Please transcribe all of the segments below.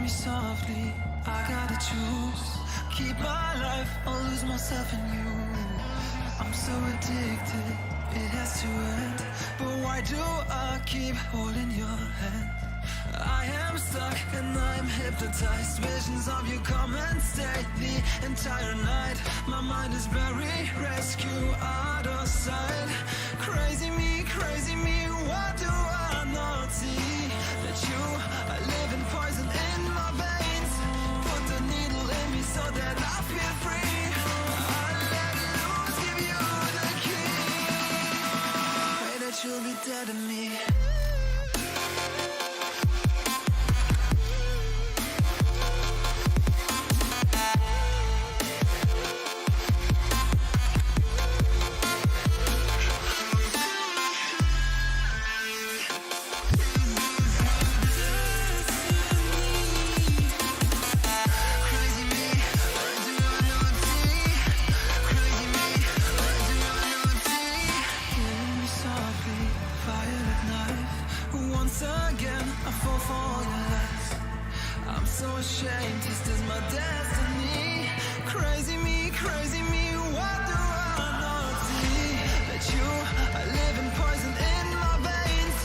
Softly, I gotta choose. Keep my life or lose myself in you. I'm so addicted, it has to end. But why do I keep holding your hand? I am stuck and I'm hypnotized. Visions of you come and stay the entire night. My mind is buried, rescue out of sight. Crazy me, what do I not see? That you are living poison in my veins. Put the needle in me so that I feel free. I let loose, give you the key. Pray that you'll be dead to me. Ashamed, this is my destiny. Crazy me, what do I not see? That you are living poison in my veins.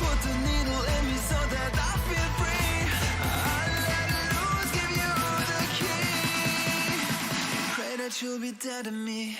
Put the needle in me so that I feel free. I let loose, give you the key. Pray that you'll be dead to me.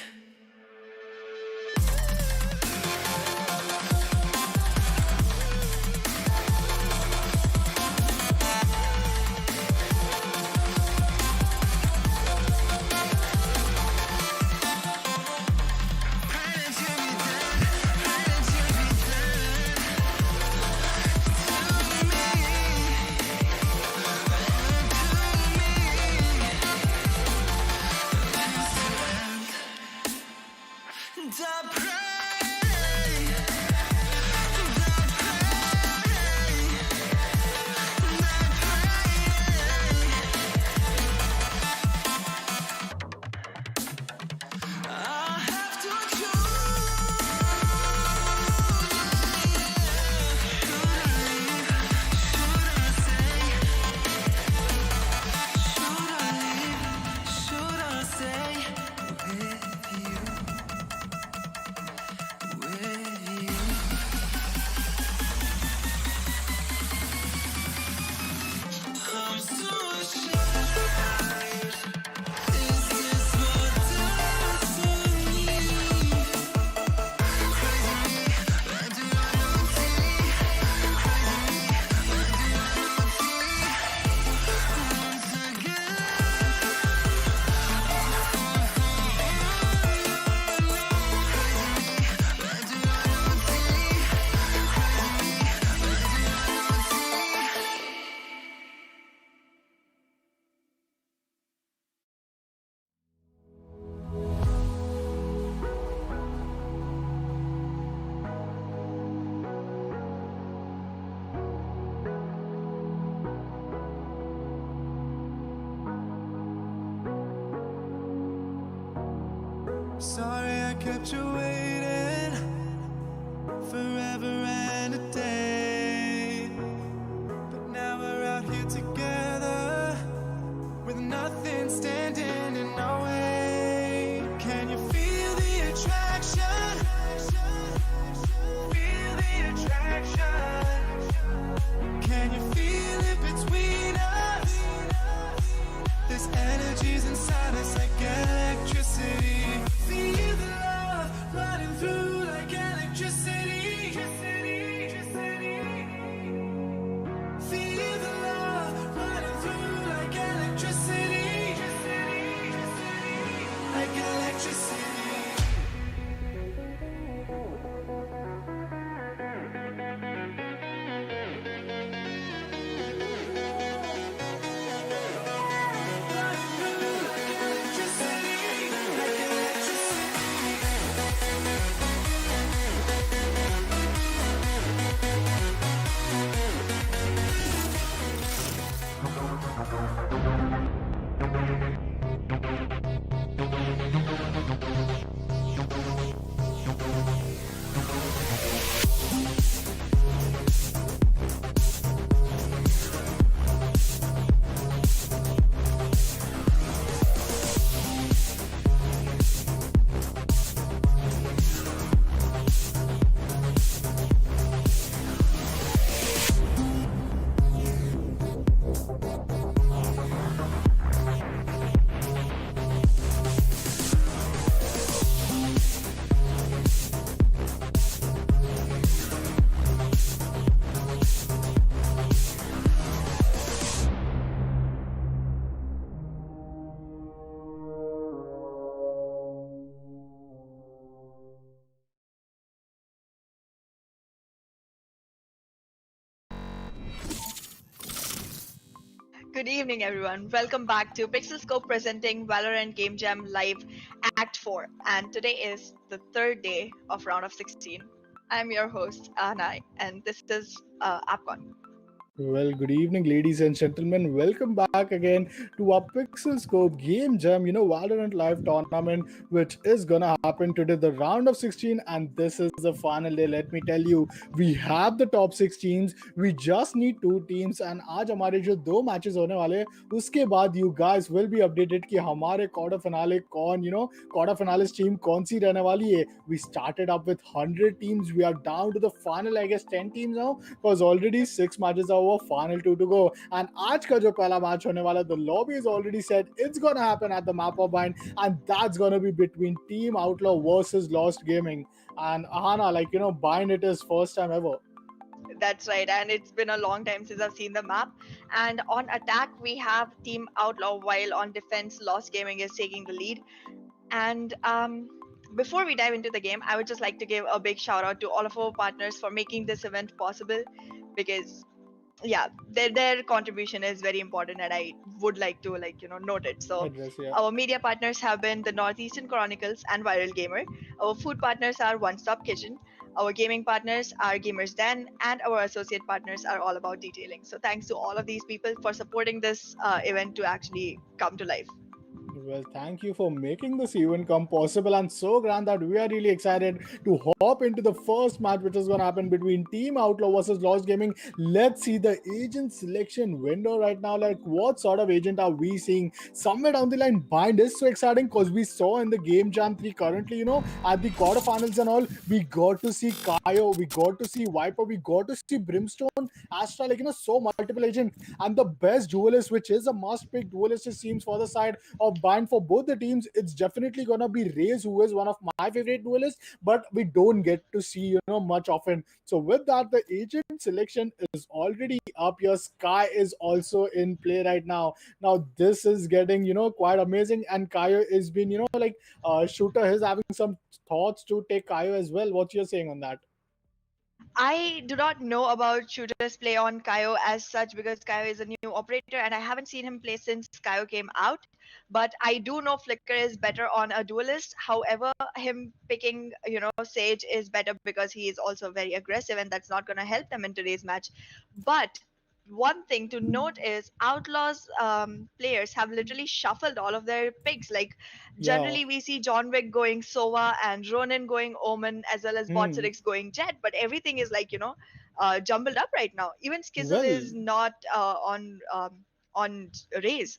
Sorry I kept you waiting forever and a day, Good evening, everyone. Welcome back to PixelScope presenting Valorant Game Jam Live Act 4. And today is the third day of round of 16. I'm your host, Aahna, and this is AapKon. Well, good evening, ladies and gentlemen. Welcome back again to our PixelScope Game Jam, Valorant Live tournament, which is gonna happen today, the round of 16, and this is the final day. Let me tell you, we have the top 6 teams. We just need 2 teams, and आज हमारे जो 2 matches होने वाले हैं, उसके बाद you guys will be updated कि हमारे क्वार्टर फिनाले कौन, क्वार्टर फिनालिस्ट टीम कौन सी रहने वाली है. We started up with 100 teams. We are down to the final, I guess, 10 teams now, because already 6 matches are over, final 2 to go. And आज का जो पहला मैच होने वाला, the lobby is already set. It's gonna happen at the map of Bind, and that's gonna be between Team Outlaw versus Lost Gaming. And Aahna, Bind it is first time ever. That's right, and it's been a long time since I've seen the map. And on attack, we have Team Outlaw, while on defense, Lost Gaming is taking the lead. And before we dive into the game, I would just like to give a big shout out to all of our partners for making this event possible because their contribution is very important and I would like to note it. So Address, yeah. our media partners have been the Northeastern Chronicles and Viral Gamer. Our food partners are One Stop Kitchen. Our gaming partners are Gamers Den, and our associate partners are All About Detailing. So thanks to all of these people for supporting this event to actually come to life. Well, thank you for making this event come possible, and so grand that we are really excited to hop into the first match, which is going to happen between Team Outlaw versus Lost Gaming. Let's see the agent selection window right now. Like, what sort of agent are we seeing? Somewhere down the line, Bind is so exciting because we saw in the Game Jam 3 currently, at the quarterfinals and all, we got to see Kaio, we got to see Viper, we got to see Brimstone, Astra, so multiple agent. And the best duelist, which is a must pick duelist, it seems, for the side of Bind for both the teams, it's definitely gonna be Raze, who is one of my favorite duelists, but we don't get to see much often. So with that, the agent selection is already up here. Sky is also in play right now. Now this is getting quite amazing, and Kaio is been Shooter is having some thoughts to take Kaio as well. What you're saying on that? I do not know about Shooter's play on Kaio as such because Kaio is a new operator and I haven't seen him play since Kaio came out. But I do know Flicker is better on a duelist. However, him picking, Sage is better because he is also very aggressive and that's not going to help them in today's match. But one thing to note is Outlaws players have literally shuffled all of their picks. Like Yeah. generally we see John Wick going Sova and Ronin going Omen as well as Hmm. Botserix going Jet, but everything is jumbled up right now. Even Skizzle Well, is not on Raze.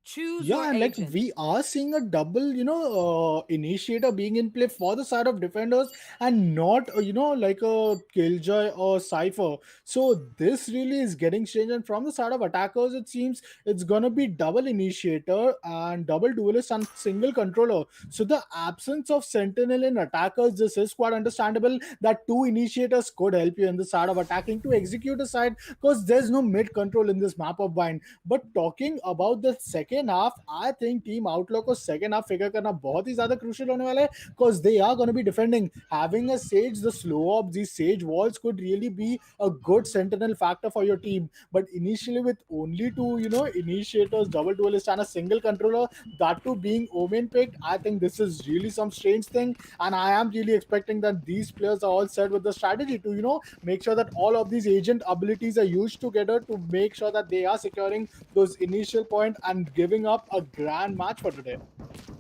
Choose yeah, your and like agent. we are seeing a double, initiator being in play for the side of defenders, and not, like a Killjoy or Cypher. So this really is getting strange. And from the side of attackers, it seems it's gonna be double initiator and double duelist and single controller. So the absence of Sentinel in attackers, this is quite understandable that 2 initiators could help you in the side of attacking to execute a side, because there's no mid control in this map of Bind. But talking about the second half, I think Team Outlaw को second half figure करना बहुत ही ज़्यादा crucial होने वाला है, because they are going to be defending. Having a Sage, the slow ops, these Sage walls could really be a good sentinel factor for your team. But initially, with only 2, initiators, double duelist, and a single controller, that too being Omen picked, I think this is really some strange thing. And I am really expecting that these players are all set with the strategy to, make sure that all of these agent abilities are used together to make sure that they are securing those initial point and giving up a grand match for today.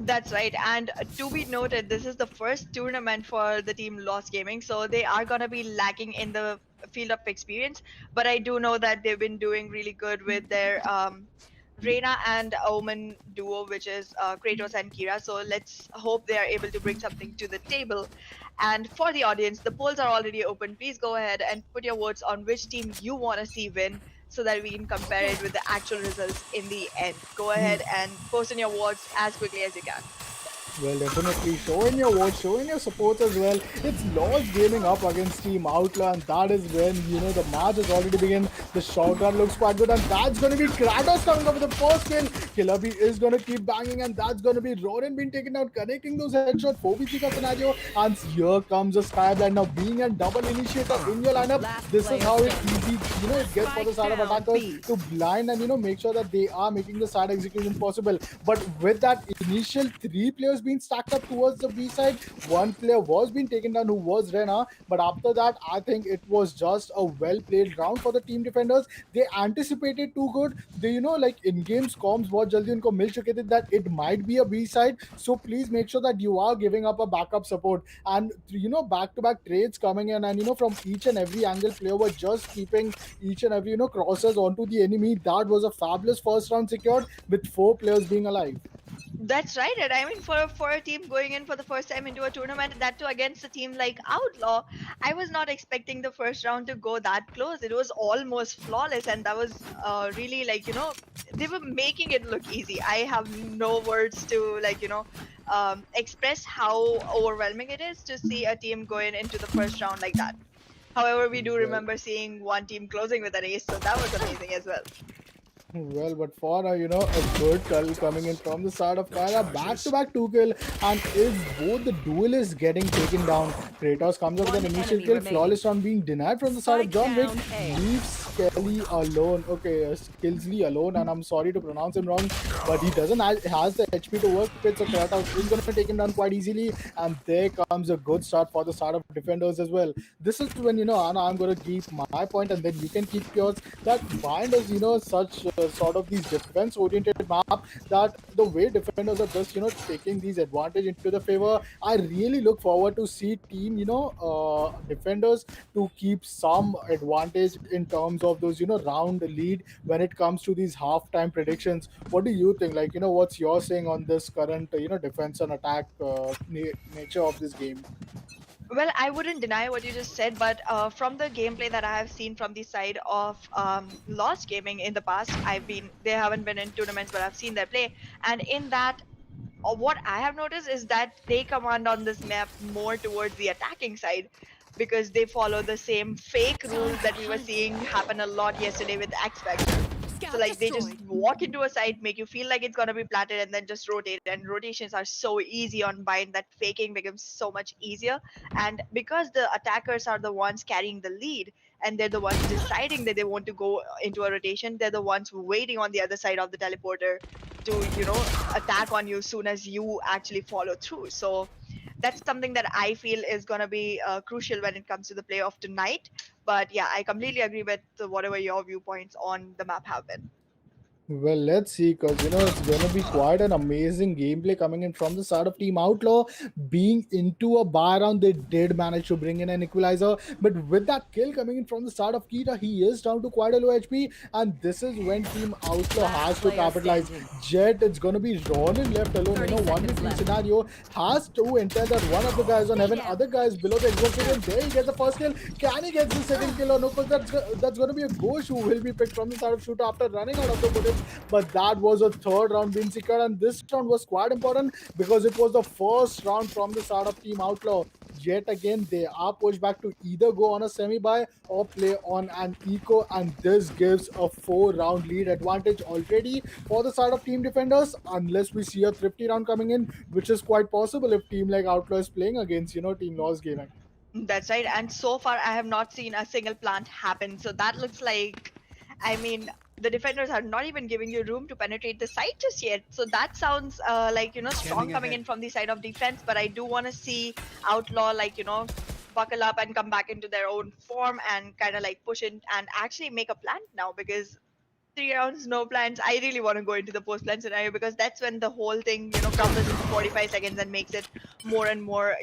That's right. And to be noted, this is the first tournament for the team Lost Gaming, so they are going to be lacking in the field of experience. But I do know that they've been doing really good with their Reina and Omen duo, which is Kratos and Kira. So let's hope they are able to bring something to the table. And for the audience, the polls are already open. Please go ahead and put your votes on which team you want to see win so that we can compare it with the actual results in the end. Go ahead and post in your votes as quickly as you can. Well, definitely. Show in your vote, show in your supports as well. It's Lost Gaming up against Team Outlaw, and that is when, the match has already begun. The shotgun looks quite good, and that's going to be Kratos coming up with the first kill. Killabi is going to keep banging, and that's going to be Ronin being taken out, connecting those headshots. 4v3 ka scenario, and here comes a Skyblind now being a double initiator in your lineup. Last This is player how it standing. easy, it gets for the Spike side of down attackers B. to blind and, make sure that they are making the side execution possible. But with that initial three players being stacked up towards the B side, one player was being taken down who was Rena. But after that, I think it was just a well played round for the team defenders. They anticipated too good. They, like in games comms, बहुत जल्दी उनको मिल चुके थे that it might be a B side. So please make sure that you are giving up a backup support. And back to back trades coming in, and from each and every angle, player were just keeping each and every crosses onto the enemy. That was a fabulous first round secured with four players being alive. That's right. And I mean, for a team going in for the first time into a tournament, that too against a team like Outlaw, I was not expecting the first round to go that close. It was almost flawless, and that was really like they were making it look easy. I have no words to express how overwhelming it is to see a team going into the first round like that. However, we do Well, remember seeing one team closing with an ace, so that was amazing as well. Well, but for a good kill coming in from the side of Kyra, back to back two kill, and is both the duelists getting taken down. Kratos comes up with One an initial enemy kill, remaining. flawless round being denied from the side of Spike John Wick, down A. leaves Skelly alone. Okay, Skillsley alone, and I'm sorry to pronounce him wrong, but he doesn't has the HP to work with, so Kratos is going to take him down quite easily, and there comes a good start for the side of defenders as well. This is when Anna, I'm going to keep my point, and then you can keep yours. That bind is such sort of these defense oriented map that the way defenders are just taking these advantage into the favor. I really look forward to see team defenders to keep some advantage in terms of those round lead when it comes to these halftime predictions. What do you think, like what's your saying on this current defense and attack nature of this game? Well, I wouldn't deny what you just said, but from the gameplay that I have seen from the side of Lost Gaming in the past, they haven't been in tournaments, but I've seen their play, and in that, what I have noticed is that they command on this map more towards the attacking side because they follow the same fake rules that we were seeing happen a lot yesterday with X Factor. So Scout like they just destroyed. walk into a site, make you feel like it's gonna be platted, and then just rotate. And rotations are so easy on bind that faking becomes so much easier. And because the attackers are the ones carrying the lead, and they're the ones deciding that they want to go into a rotation, they're the ones waiting on the other side of the teleporter to attack on you soon as you actually follow through. So that's something that I feel is gonna be crucial when it comes to the play of tonight. But yeah, I completely agree with whatever your viewpoints on the map have been. Well, let's see, because it's gonna be quite an amazing gameplay coming in from the side of Team Outlaw. Being into a buy round, they did manage to bring in an equalizer, but with that kill coming in from the side of Kita, he is down to quite a low HP, and this is when Team Outlaw Last has to player capitalize. standing. Jet, it's gonna be Ronin left alone. 30 seconds 1v3 left. scenario has to enter that one of the guys on heaven, other guys below the exhausted, and there he gets the first kill. Can he get the second kill or no? Because that's gonna be a ghost who will be picked from the side of shooter after running out of the bullets. But that was a third round being secured, and this round was quite important because it was the first round from the side of Team Outlaw. Yet again, they are pushed back to either go on a semi-buy or play on an eco, and this gives a 4 round lead advantage already for the side of Team Defenders, unless we see a thrifty round coming in, which is quite possible if team like Outlaw is playing against Team Lost Gaming. That's right. And so far, I have not seen a single plant happen. So that looks like, I mean, the defenders are not even giving you room to penetrate the site just yet. So that sounds like, strong coming in from the side of defense. But I do want to see Outlaw, like, buckle up and come back into their own form and kind of like push in and actually make a plant now because 3 rounds, no plans. I really want to go into the post plan scenario because that's when the whole thing, crumbles into 45 seconds and makes it more and more,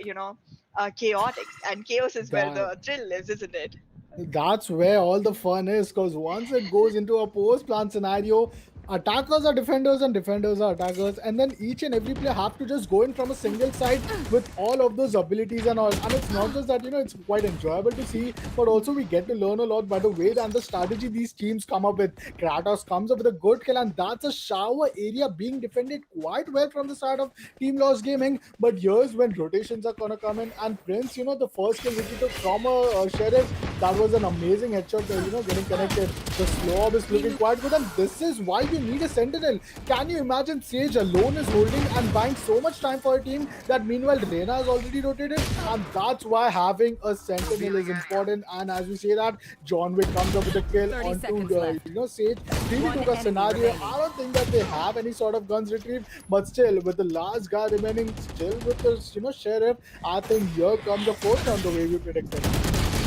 chaotic. And chaos is where That the thrill lives, isn't it? that's where all the fun is, because once it goes into a post plan scenario, attackers are defenders and defenders are attackers, and then each and every player have to just go in from a single side with all of those abilities and all. And it's not just that, it's quite enjoyable to see, but also we get to learn a lot by the way and the strategy these teams come up with. Kratos comes up with a good kill, and that's a shower area being defended quite well from the side of Team Lost Gaming. But here's when rotations are gonna come in, and Prince, the first kill which he took from a sheriff, that was an amazing headshot, getting connected. The slow up is looking quite good, and this is why you need a sentinel. Can you imagine Sage alone is holding and buying so much time for a team that meanwhile Reyna has already rotated, and that's why having a sentinel is important. And as we say that, John Wick comes up with a kill 30 onto seconds left. Sage. 3v2 One scenario. enemy remaining. I don't think that they have any sort of guns retrieved, but still with the last guy remaining still with the sheriff, I think here comes the fourth round the way we predicted.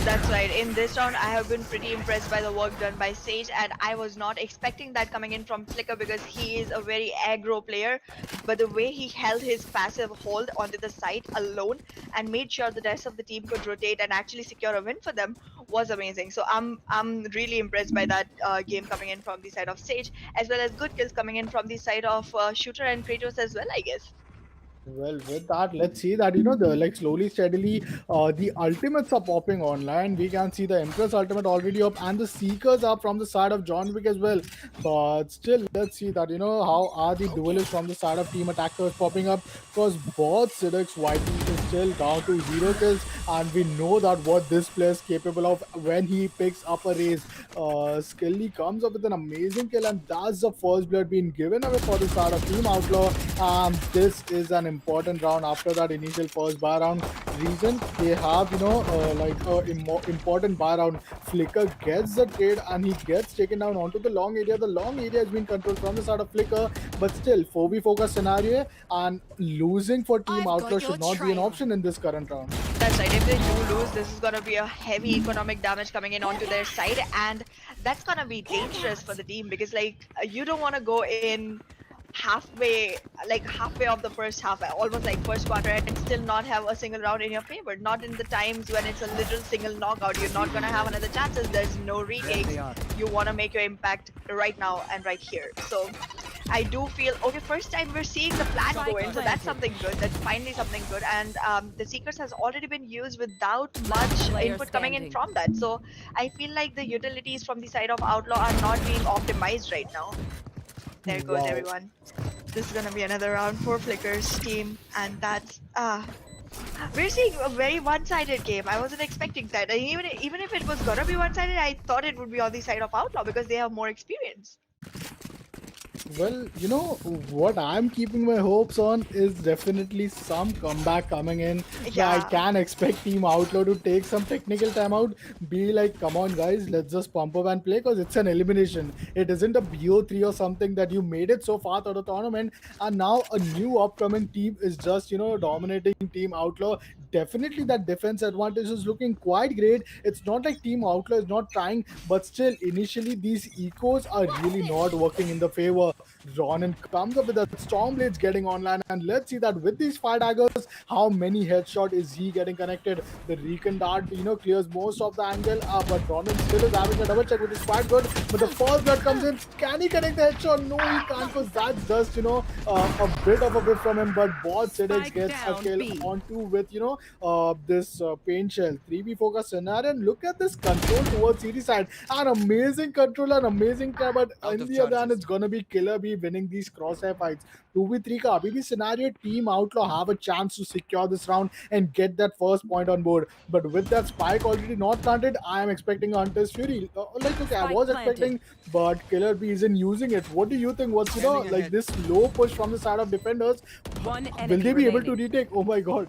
That's right. In this round, I have been pretty impressed by the work done by Sage, and I was not expecting that coming in from Flicker because he is a very aggro player. But the way he held his passive hold onto the site alone and made sure the rest of the team could rotate and actually secure a win for them was amazing. So I'm really impressed by that game coming in from the side of Sage, as well as good kills coming in from the side of Shooter and Kratos as well, I guess. Well, with that, let's see that the slowly, steadily, the ultimates are popping online. We can see the Empress ultimate already up, and the Seekers are from the side of John Wick as well. But still, let's see that how are the duelists from the side of Team Attackers popping up, because both Siddiq's YT is still down to 0 kills, and we know that what this player is capable of when he picks up a race. Skilly comes up with an amazing kill, and that's the first blood being given away for the side of Team Outlaw. This is an important round after that initial first buy round. Reason they have, important buy round. Flicker gets the trade and he gets taken down onto the long area. The long area has been controlled from the side of Flicker, but still 4v focus scenario, and losing for Team Outlaw should not be an option in this current round. That's right. If they do lose, this is gonna be a heavy economic damage coming in onto their side, and that's gonna be dangerous for the team because you don't want to go in halfway of the first half, almost like first quarter, and still not have a single round in your favor. Not in the times when it's a little single knockout. You're not gonna have another chances. There's no retakes. You want to make your impact right now and right here. So I do feel okay. First time we're seeing the flag go in, so that's something good. That's finally something good. And the Seekers has already been used without much input coming in from that. So I feel like the utilities from the side of Outlaw are not being optimized right now. There goes everyone. This is gonna be another round for Flicker's team, and that's we're seeing a very one-sided game. I wasn't expecting that. And even if it was gonna be one-sided, I thought it would be on the side of Outlaw because they have more experience. Well, what I'm keeping my hopes on is definitely some comeback coming in. Yeah. I can expect Team Outlaw to take some technical timeout. Be like, come on, guys, let's just pump up and play because it's an elimination. It isn't a BO3 or something that you made it so far through the tournament, and now a new upcoming team is just, dominating Team Outlaw. Definitely, that defense advantage is looking quite great. It's not like Team Outlaw is not trying, but still, initially, these ecos are really not working in the favor. Ronan comes up with a Stormblades getting online, and let's see that with these fire daggers, how many headshot is he getting connected. The Recon Dart, clears most of the angle, but Ronan still is having a double check, which is quite good. But the first blood comes in. Can he connect the headshot? No, he can't, because that's just, a bit of a whip from him. But Both Siddiq gets a kill onto with, this paint shell. 3v focus scenario, and look at this control towards CD side. An amazing control, an amazing try, but in the other hand, it's gonna be Killer B winning these crosshair fights. 2v3 ka abhi bhi scenario, Team Outlaw have a chance to secure this round and get that first point on board. But with that spike already not planted, I am expecting Hunter's Fury. I was expecting, but Killer B isn't using it. What do you think? What's this low push from the side of defenders? Will they be able to retake? Oh my god.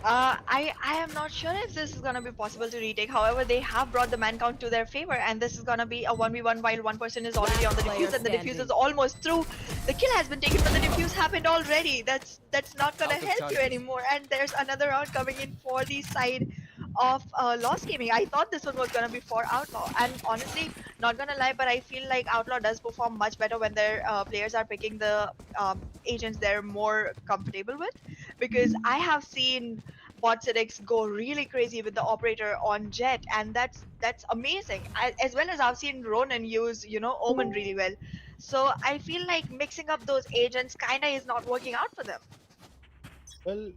I am not sure if this is gonna be possible to retake. However, they have brought the man count to their favor, and this is gonna be a 1v1 while one person is already on the defuse, and the defuse is almost through. The kill has been taken, but the defuse happened already. That's not gonna help you anymore. And there's another round coming in for the side of Lost Gaming. I thought this one was gonna be for Outlaw, and honestly, not gonna lie, but I feel like Outlaw does perform much better when their players are picking the agents they're more comfortable with, because I have seen bot Cidics go really crazy with the operator on Jet, and that's amazing. As well as I've seen Ronan use, Omen really well. So I feel like mixing up those agents kinda is not working out for them. Well,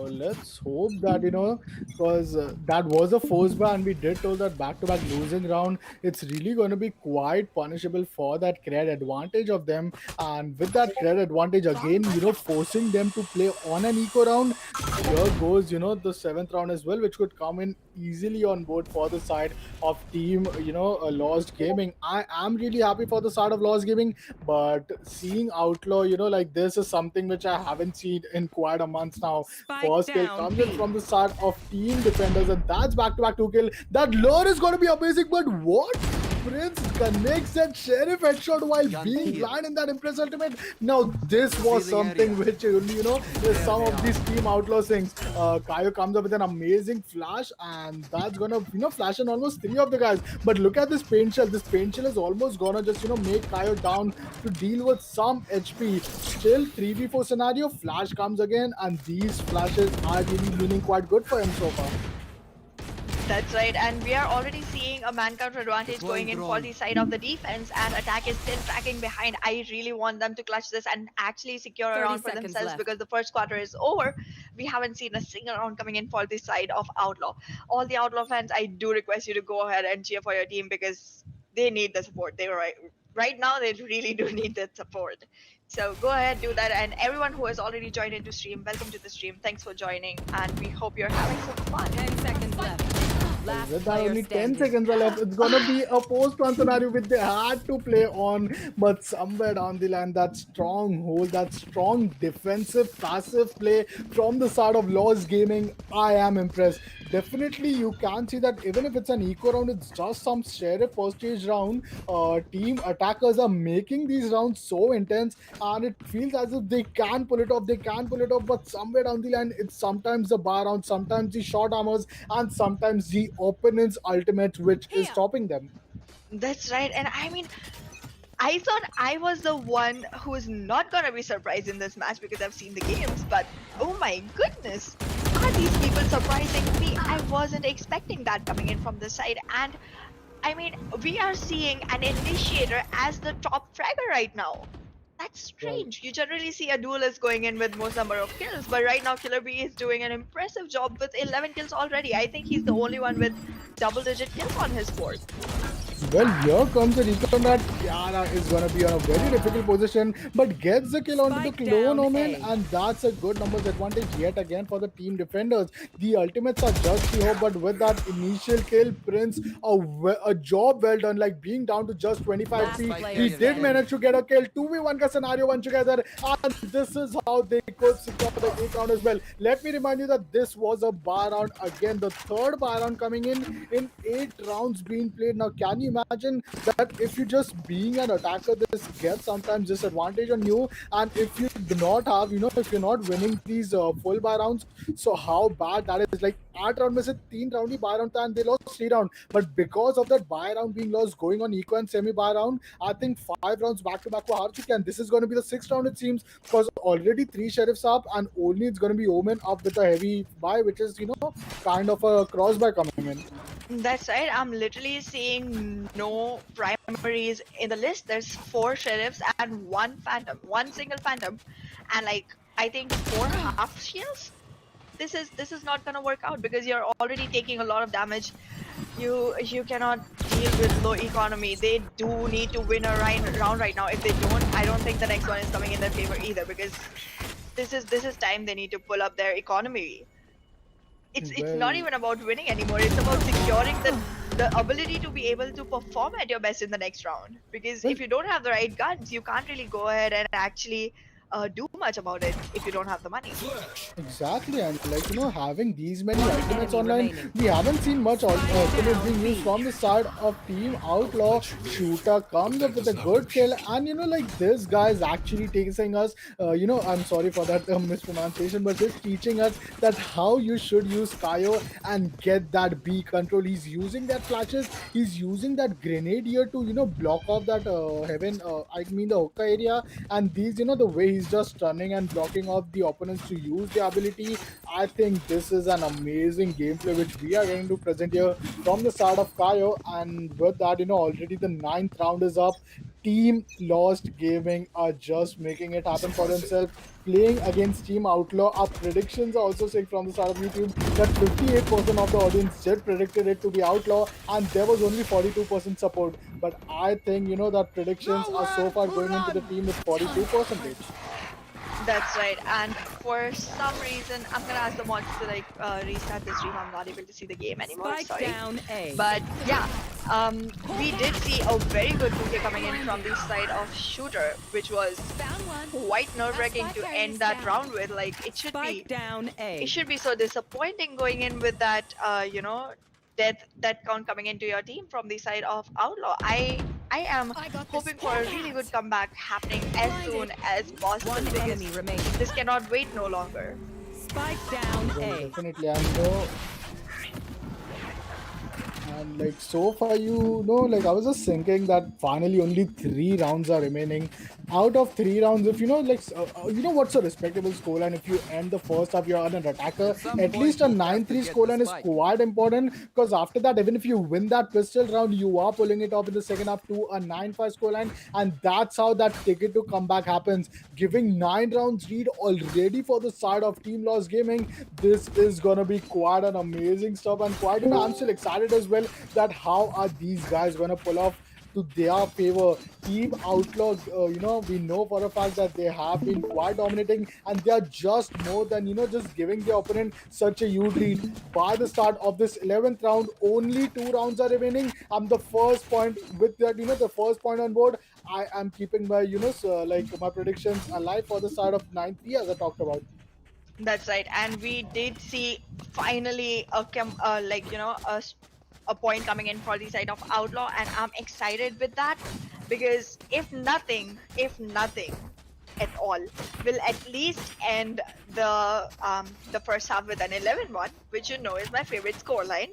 let's hope that because that was a force bar, and we did told that back-to-back losing round, it's really going to be quite punishable for that cred advantage of them. And with that cred advantage again, forcing them to play on an eco round. Here goes, the seventh round as well, which could come in easily on board for the side of team, Lost Gaming. I am really happy for the side of Lost Gaming, but seeing Outlaw, like this is something which I haven't seen in quite a month now. Spike First kill down comes in B. from the side of team defenders, and that's back to back two kill. That lure is going to be amazing, but what? Prince connects that sheriff headshot while being blind in that Impress ultimate. Now, this was something which, is some of these team outlaw things. Kaio comes up with an amazing flash, and that's gonna, flash in almost three of the guys. But look at this paint shell. This paint shell is almost gonna just, make Kaio down to deal with some HP. Still, 3v4 scenario, flash comes again, and these flashes are really meaning quite good for him so far. That's right, and we are already seeing a man counter advantage going in for the side of the defense, and attack is still tracking behind. I really want them to clutch this and actually secure a 30 round for seconds themselves left. because the first quarter is over. We haven't seen a single round coming in for the side of Outlaw. All the Outlaw fans, I do request you to go ahead and cheer for your team because they need the support. They right now they really do need that support. So go ahead, do that, and everyone who has already joined into stream, welcome to the stream. Thanks for joining, and we hope you're having some fun. 10 seconds left. Last With that player only 10 standing. seconds are left, it's gonna be a post-run scenario which they had to play on, but somewhere down the line, that stronghold, that strong defensive passive play from the side of Lost Gaming, I am impressed. Definitely, you can see that even if it's an eco round, it's just some sheriff first stage round. Team attackers are making these rounds so intense, and it feels as if they can pull it off. They can pull it off, but somewhere down the line, it's sometimes the bar round, sometimes the short armors, and sometimes the opponent's ultimate which is Here. stopping them. That's right, and I mean, I thought I was the one who is not gonna be surprised in this match because I've seen the games, but oh my goodness, are these people surprising me? I wasn't expecting that coming in from this side, and I mean, we are seeing an initiator as the top fragger right now. That's Well, strange. You generally see a duelist going in with most number of kills, but right now Killer Bee is doing an impressive job with 11 kills already. I think he's the only one with double-digit kills on his board. Well, here comes a recon that Kiara is going to be on a very difficult position, but gets the kill onto the Spike clone down omen, A. and that's a good numbers advantage yet again for the team defenders. The ultimates are just the hope, but with that initial kill, Prince, a job well done, like being down to just 25 Last P. player He did standing. manage to get a kill. 2v1 ka scenario one together, and this is how they could secure the A round as well. Let me remind you that this was a bar round again, the third bar round coming in 8 rounds being played. Now, can you imagine that if you just being an attacker, this gets sometimes disadvantage on you, and if you do not have, if you're not winning these full bar rounds, so how bad that is. Like 8 round में से 3 round ही buy round था, and they lost 3 round, but because of that buy round being lost going on eco and semi buy round, I think 5 rounds back to back were हार चुके, and this is going to be the 6th round it seems, because already 3 sheriffs up, and only it's going to be Omen up with a heavy buy, which is kind of a cross buy coming in. That's right. I'm literally seeing no primaries in the list. There's 4 sheriffs and 1 phantom, one single phantom, and like I think 4 half shields. This is not gonna work out because you're already taking a lot of damage. You cannot deal with low economy. They do need to win a round right now. If they don't, I don't think the next one is coming in their favor either because this is time they need to pull up their economy. It's not Well, even about winning anymore. It's about securing the ability to be able to perform at your best in the next round. Because well, if you don't have the right guns, you can't really go ahead and actually do much about it if you don't have the money. exactly, and like having these many One ultimates enemy online, remaining. we haven't seen much ultimates down being used B. from the side of Team Outlaw. Shooter comes up with a good kill, and like this guy is actually teaching us. I'm sorry for that mispronunciation, but he's teaching us that how you should use Kaio and get that B control. He's using that flashes. He's using that grenade here to block off that heaven. I mean the Hoka area, and these the way he's just stunning and blocking off the opponents to use the ability. I think this is an amazing gameplay which we are going to present here from the side of Kaio. And with that, already the ninth round is up. Team Lost Gaming are just making it happen for themselves, playing against Team Outlaw. Our predictions are also saying from the start of YouTube that 58% of the audience did predicted it to be Outlaw, and there was only 42% support. But I think that predictions are so far going into the team with 42 percentage. That's right. And for some reason, I'm gonna ask the mods to restart the stream. I'm not able to see the game anymore. Spike Sorry. down A. But yeah, we did see a very good bouquet coming in from the side of Shooter, which was Found one. quite nerve-wracking to end that round with. Like Spike down A. it should be so disappointing going in with that, death count coming into your team from the side of Outlaw. I am hoping for a really good comeback happening as soon as possible One because enemy remaining. this cannot wait no longer. Spike down A. Definitely, I know. And like so far, like I was just thinking that finally only 3 rounds are remaining. Out of 3 rounds, if what's a respectable scoreline, if you end the first half, you're an attacker. At least a 9-3 scoreline is quite important, because after that, even if you win that pistol round, you are pulling it off in the second half to a 9-5 scoreline, and that's how that ticket to comeback happens. Giving 9 rounds lead already for the side of Team Lost Gaming. This is gonna be quite an amazing stuff, and quite I'm still excited as well that how are these guys gonna pull off to their favor. Team Outlaw, we know for a fact that they have been quite dominating, and they are just more than just giving the opponent such a huge lead. By the start of this 11th round, only 2 rounds are remaining. I'm the first point with that, the first point on board. I am keeping my, my predictions alive for the side of 9-3 as I talked about. That's right, and we did see finally a point coming in for the side of Outlaw, and I'm excited with that because if nothing at all, will at least end the first half with an 11-1, which is my favorite scoreline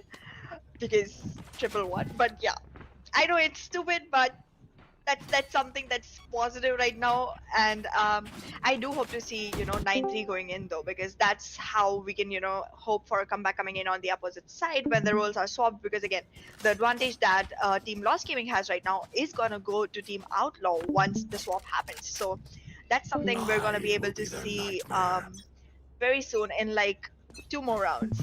because 111. But yeah, I know it's stupid, but that's something that's positive right now, and I do hope to see 9-3 going in though, because that's how we can hope for a comeback coming in on the opposite side when the roles are swapped. Because again, the advantage that Team Lost Gaming has right now is gonna go to Team Outlaw once the swap happens. So that's something we're gonna be able to see very soon in like 2 more rounds.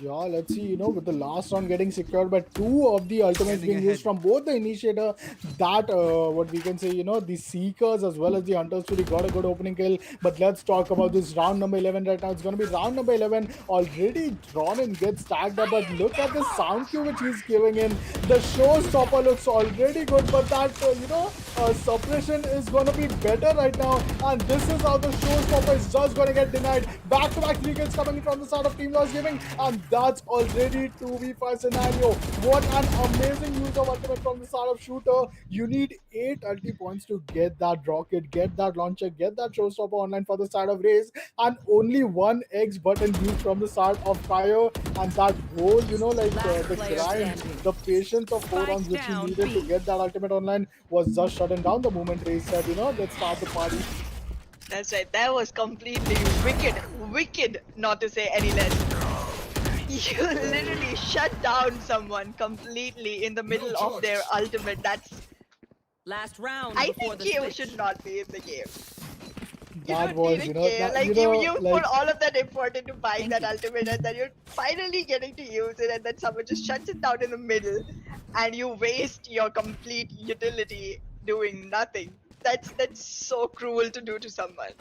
Yeah, let's see, with the last round getting secured by 2 of the ultimates being used from both the initiator, that, what we can say, the Seekers as well as the Hunters really got a good opening kill. But let's talk about this round number 11 right now. It's going to be round number 11, already drawn and gets tagged up, but look at the sound cue which he's giving in. The showstopper looks already good, but that, suppression is going to be better right now, and this is how the showstopper is just going to get denied. Back-to-back 3 kills coming in from the side of Team Lost Gaming, and that's already 2v5 scenario. What an amazing use of ultimate from the side of Shooter. You need 8 ulti points to get that rocket, get that launcher, get that showstopper online for the side of Raze, and only 1 X button used from the side of Fire. And that whole, the grind, the patience of 4 rounds which he needed to get that ultimate online was just shutting down the moment Raze said, let's start the party. That's right, that was completely wicked, not to say any less. You literally shut down someone completely in the middle of their ultimate. That's Last round I before think the you switch. should not be in the game. That You don't was, need a game. Like you like, put all of that effort into buying that ultimate, and then you're finally getting to use it, and then someone just shuts it down in the middle, and you waste your complete utility doing nothing. That's so cruel to do to someone.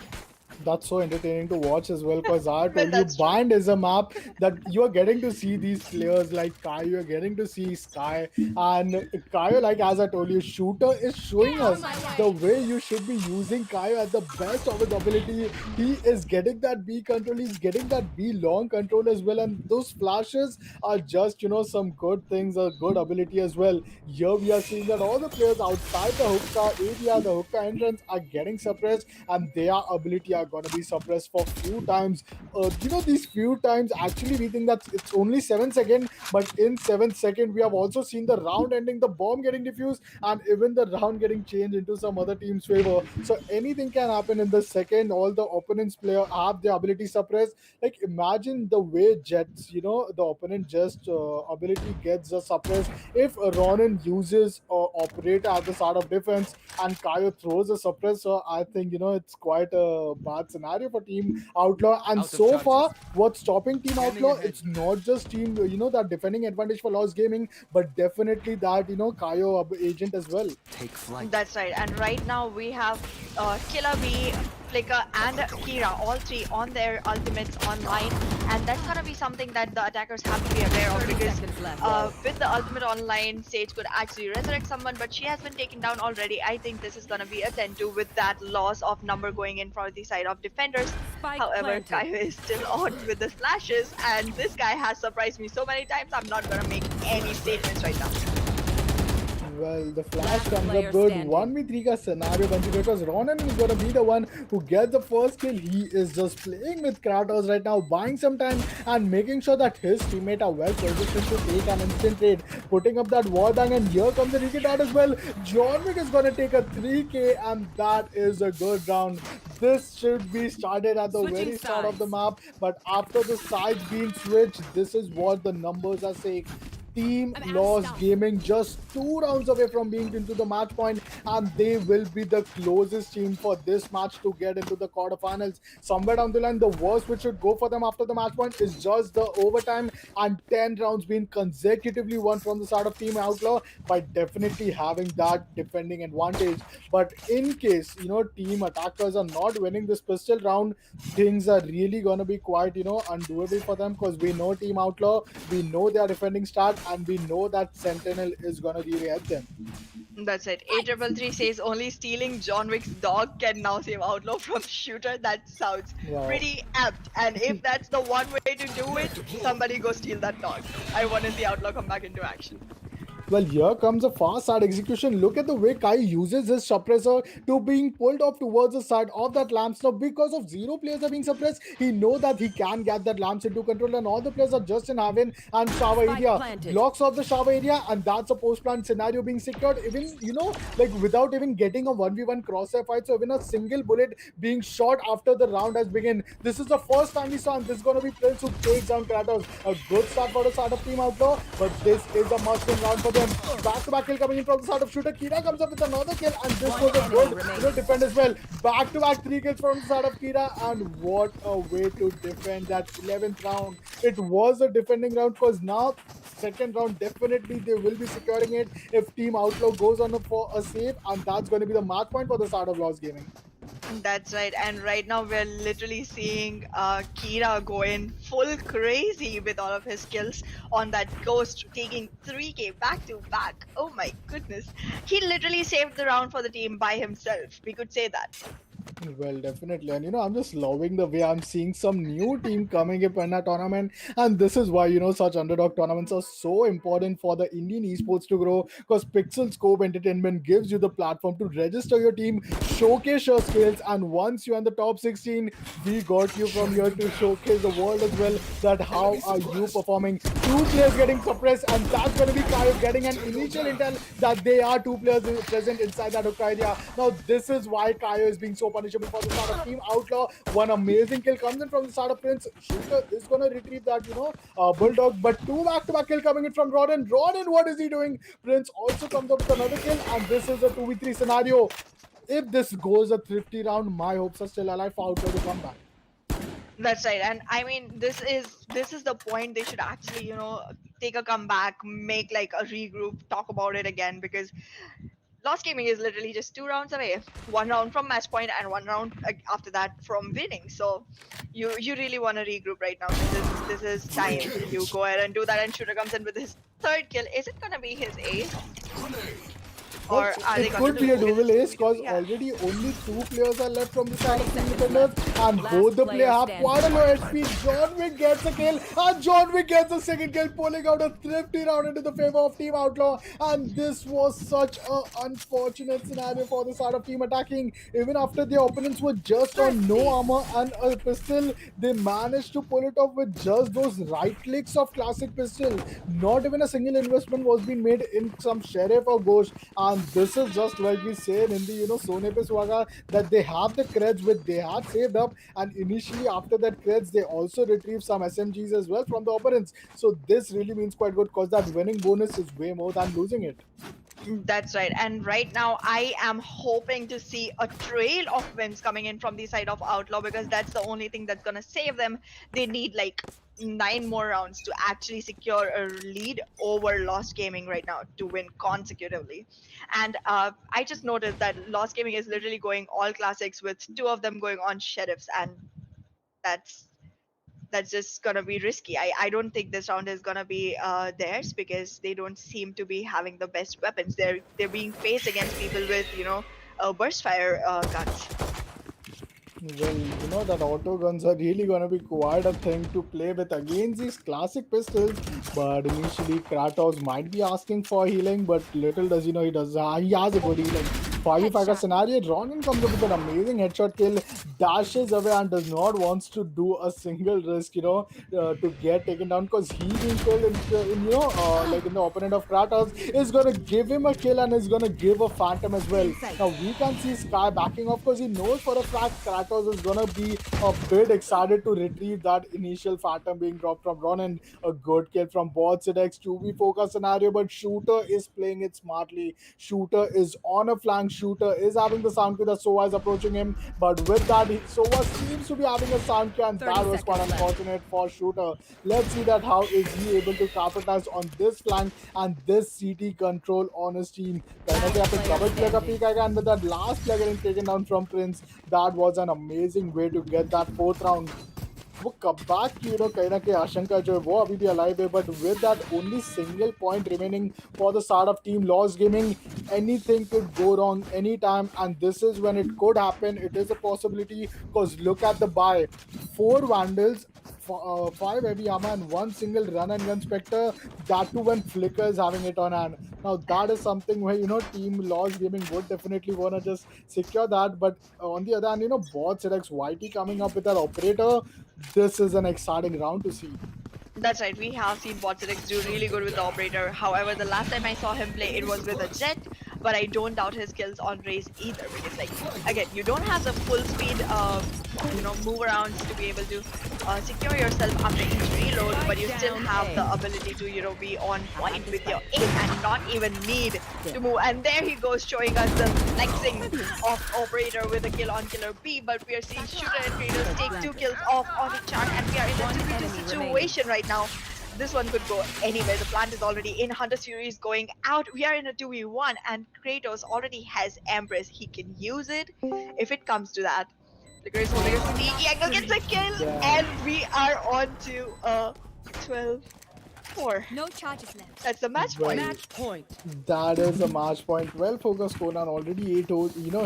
that's so entertaining to watch as well, because I Well, told you that's true. Bind is a map that you are getting to see these players like Kai, you're getting to see Sky, and Kai, like as I told you, Shooter is showing us the way you should be using Kai at the best of his ability. He is getting that B control, he's getting that B long control as well, and those flashes are just some good things, a good ability as well. Here we are seeing that all the players outside the hookah area, the hookah entrance, are getting suppressed, and their ability are gonna be suppressed for few times. These few times actually we think that it's only 7 seconds, but in 7 seconds we have also seen the round ending, the bomb getting defused, and even the round getting changed into some other team's favor. So anything can happen in the second. All the opponent's player have the ability suppressed. Like imagine the way Jets, the opponent just ability gets suppressed. If Ronin uses operator at the start of defense and Kaio throws a suppressor, I think it's quite a bad scenario for Team Outlaw. And so far, what's stopping Team Outlaw? It's not just team, that defending advantage for Lost Gaming, but definitely that Kaio agent as well. That's right. And right now we have Killer B, Flicker, and Kira, all three on their ultimates online, and that's gonna be something that the attackers have to be aware of, 30 because seconds left. with the ultimate online, Sage could actually resurrect someone, but she has been taken down already. I think this is gonna be a 10-2 with that loss of number going in for the side of defenders. Spike However, planted. Kaio is still on with the splashes, and this guy has surprised me so many times. I'm not gonna make any statements right now. Well, the flash Last comes player up good. standing. 1v3 ka scenario bन चुका है because Ronan is going to be the one who gets the first kill. He is just playing with Kratos right now, buying some time and making sure that his teammates are well positioned to take an instant trade. Putting up that wall bang, and here comes the Ricky dart as well. John Wick is going to take a 3k, and that is a good round. This should be started at the Switching very start of the sides. map, but after the sides being switched, this is what the numbers are saying. Team Lost Gaming just 2 rounds away from being into the match point, and they will be the closest team for this match to get into the quarterfinals. Somewhere down the line, the worst which should go for them after the match point is just the overtime, and 10 rounds being consecutively won from the side of Team Outlaw by definitely having that defending advantage. But in case team attackers are not winning this pistol round, things are really gonna be quite undoable for them, because we know Team Outlaw, we know their defending start, and we know that Sentinel is gonna really help them. That's it. 8333 says only stealing John Wick's dog can now save Outlaw from shooter. That sounds Wow. pretty apt. And if that's the one way to do it, somebody go steal that dog. I want to see Outlaw come back into action. Well, here comes a fast side execution. Look at the way Kai uses his suppressor to being pulled off towards the side of that lamps. Now, because of 0 players are being suppressed, he knows that he can get that lamps into control, and all the players are just in Haven and shower Spike area. planted. Blocks off the shower area, and that's a post-plant scenario being secured. Even, like without even getting a 1v1 crosshair fight, so even a single bullet being shot after the round has begun. This is the first time we saw, and this is going to be Prince who takes down Kratos. A good start for the start of Team Outlaw, but this is a must-win round for them. Back-to-back kill coming in from the side of shooter. Kira comes up with another kill, and this was a good defend as well. Back-to-back 3 kills from the side of Kira, and what a way to defend that 11th round. It was a defending round, because now second round definitely they will be securing it if Team Outlaw goes on for a save, and that's going to be the match point for the start of Lost Gaming. That's right. And right now we're literally seeing Kira go in full crazy with all of his skills on that ghost, taking 3k back to back. Oh my goodness. He literally saved the round for the team by himself. We could say that. Well, definitely. And I'm just loving the way I'm seeing some new team coming up in a tournament. And this is why, such underdog tournaments are so important for the Indian esports to grow, because PixelScope Entertainment gives you the platform to register your team, showcase your skills, and once you're in the top 16, we got you from here to showcase the world as well that how are you performing. 2 players getting suppressed, and that's going to be Kaio getting an initial intel that they are 2 players present inside that hook area. Now, this is why Kaio is being so punishable for the start of Team Outlaw. One amazing kill comes in from the start of Prince. Shooter is going to retrieve that, Bulldog, but 2 back-to-back kill coming in from Rodden. Rodden, what is he doing? Prince also comes up with another kill, and this is a 2v3 scenario. If this goes a thrifty round, my hopes are still alive for Outlaw to come back. That's right. And I mean, this is the point. They should actually, take a comeback, make like a regroup, talk about it again, because Lost Gaming is literally just 2 rounds away. 1 round from match point and 1 round after that from winning. So you really want to regroup right now. This is time. You go ahead and do that, and Shooter comes in with his 3rd kill. Is it gonna be his ace? Or are they It gonna could be a do dual this ace, because 2v2? Yeah. already only 2 players are left from the side of the Independents, and Last both the player player have standing. quite a low HP. John Wick gets a kill, and John Wick gets a second kill, pulling out a thrifty round into the favor of Team Outlaw. And this was such a unfortunate scenario for the side of team attacking. Even after their opponents were just on no armor and a pistol, they managed to pull it off with just those right clicks of classic pistol. Not even a single investment was being made in some sheriff or ghost. And this is just like we say in Hindi, Sone pe suhaga, that they have the creds which they had saved up, and initially after that creds they also retrieve some SMGs as well from the opponents. So this really means quite good because that winning bonus is way more than losing it. That's right. And right now, I am hoping to see a trail of wins coming in from the side of Outlaw, because that's the only thing that's going to save them. They need like 9 more rounds to actually secure a lead over Lost Gaming right now to win consecutively. And I just noticed that Lost Gaming is literally going all classics with 2 of them going on sheriffs, and that's that's just gonna be risky. I don't think this round is gonna be theirs, because they don't seem to be having the best weapons. They're being faced against people with burst fire guns. Well, that auto guns are really gonna be quite a thing to play with against these classic pistols. But initially, Kratos might be asking for healing, but little does he know he has a good healing. 5v5 scenario, Ronin comes up with an amazing headshot kill, dashes away and does not wants to do a single risk, to get taken down, because he being killed like in the opponent of Kratos is gonna give him a kill and is gonna give a phantom as well. Now we can see Sky backing off because he knows for a fact Kratos is gonna be a bit excited to retrieve that initial phantom being dropped from Ronin. A good kill from Botsedex, 2v focus scenario, but Shooter is playing it smartly. Shooter is on a flank. Shooter is having the sound that Sova is approaching him, but with that, Sova seems to be having a sound cue, and 30 that was quite seconds left. unfortunate for Shooter. Let's see that how is he able to capitalize on this flank and this CT control on his team. कहीं ना कहीं यहाँ पे double player का peak आएगा, and with that last player getting taken down from Prince, that was an amazing way to get that 4th round. वो comeback की कहीं ना कहीं आशंका जो है वो अभी भी अलाइव है, but with that only single point remaining for the side of team lost gaming, anything could go wrong anytime, and this is when it could happen. It is a possibility because look at the buy: 4 Vandals, 5 heavy armor, and 1 single run and gun Spectre. That too when Flicker is having it on hand. Now that is something where Team Lost Gaming would definitely wanna just secure that. But on the other hand, Bot selects YT coming up with that operator. This is an exciting round to see. That's right. We have seen Botserix do really good with the operator. However, the last time I saw him play, it was with a jet. But I don't doubt his skills on Raze either, because again, you don't have the full speed move arounds to be able to secure yourself after each reload, but you still have the ability to be on point with your aim and not even need to move. And there he goes, showing us the flexing of operator with a kill on killer B. But we are seeing Shooter and Kratos take 2 kills off on the chart, and we are in a 2v2 situation right now. This one could go anywhere. The plant is already in. Hunter's Fury is going out. We are in a 2v1, and Kratos already has Empress. He can use it if it comes to that. Flicker is holding a sneaky angle, gets a kill, and we are on to 12-4. No charges left. That's the match point. Match point. That is a match point. 12 focus Conan already 8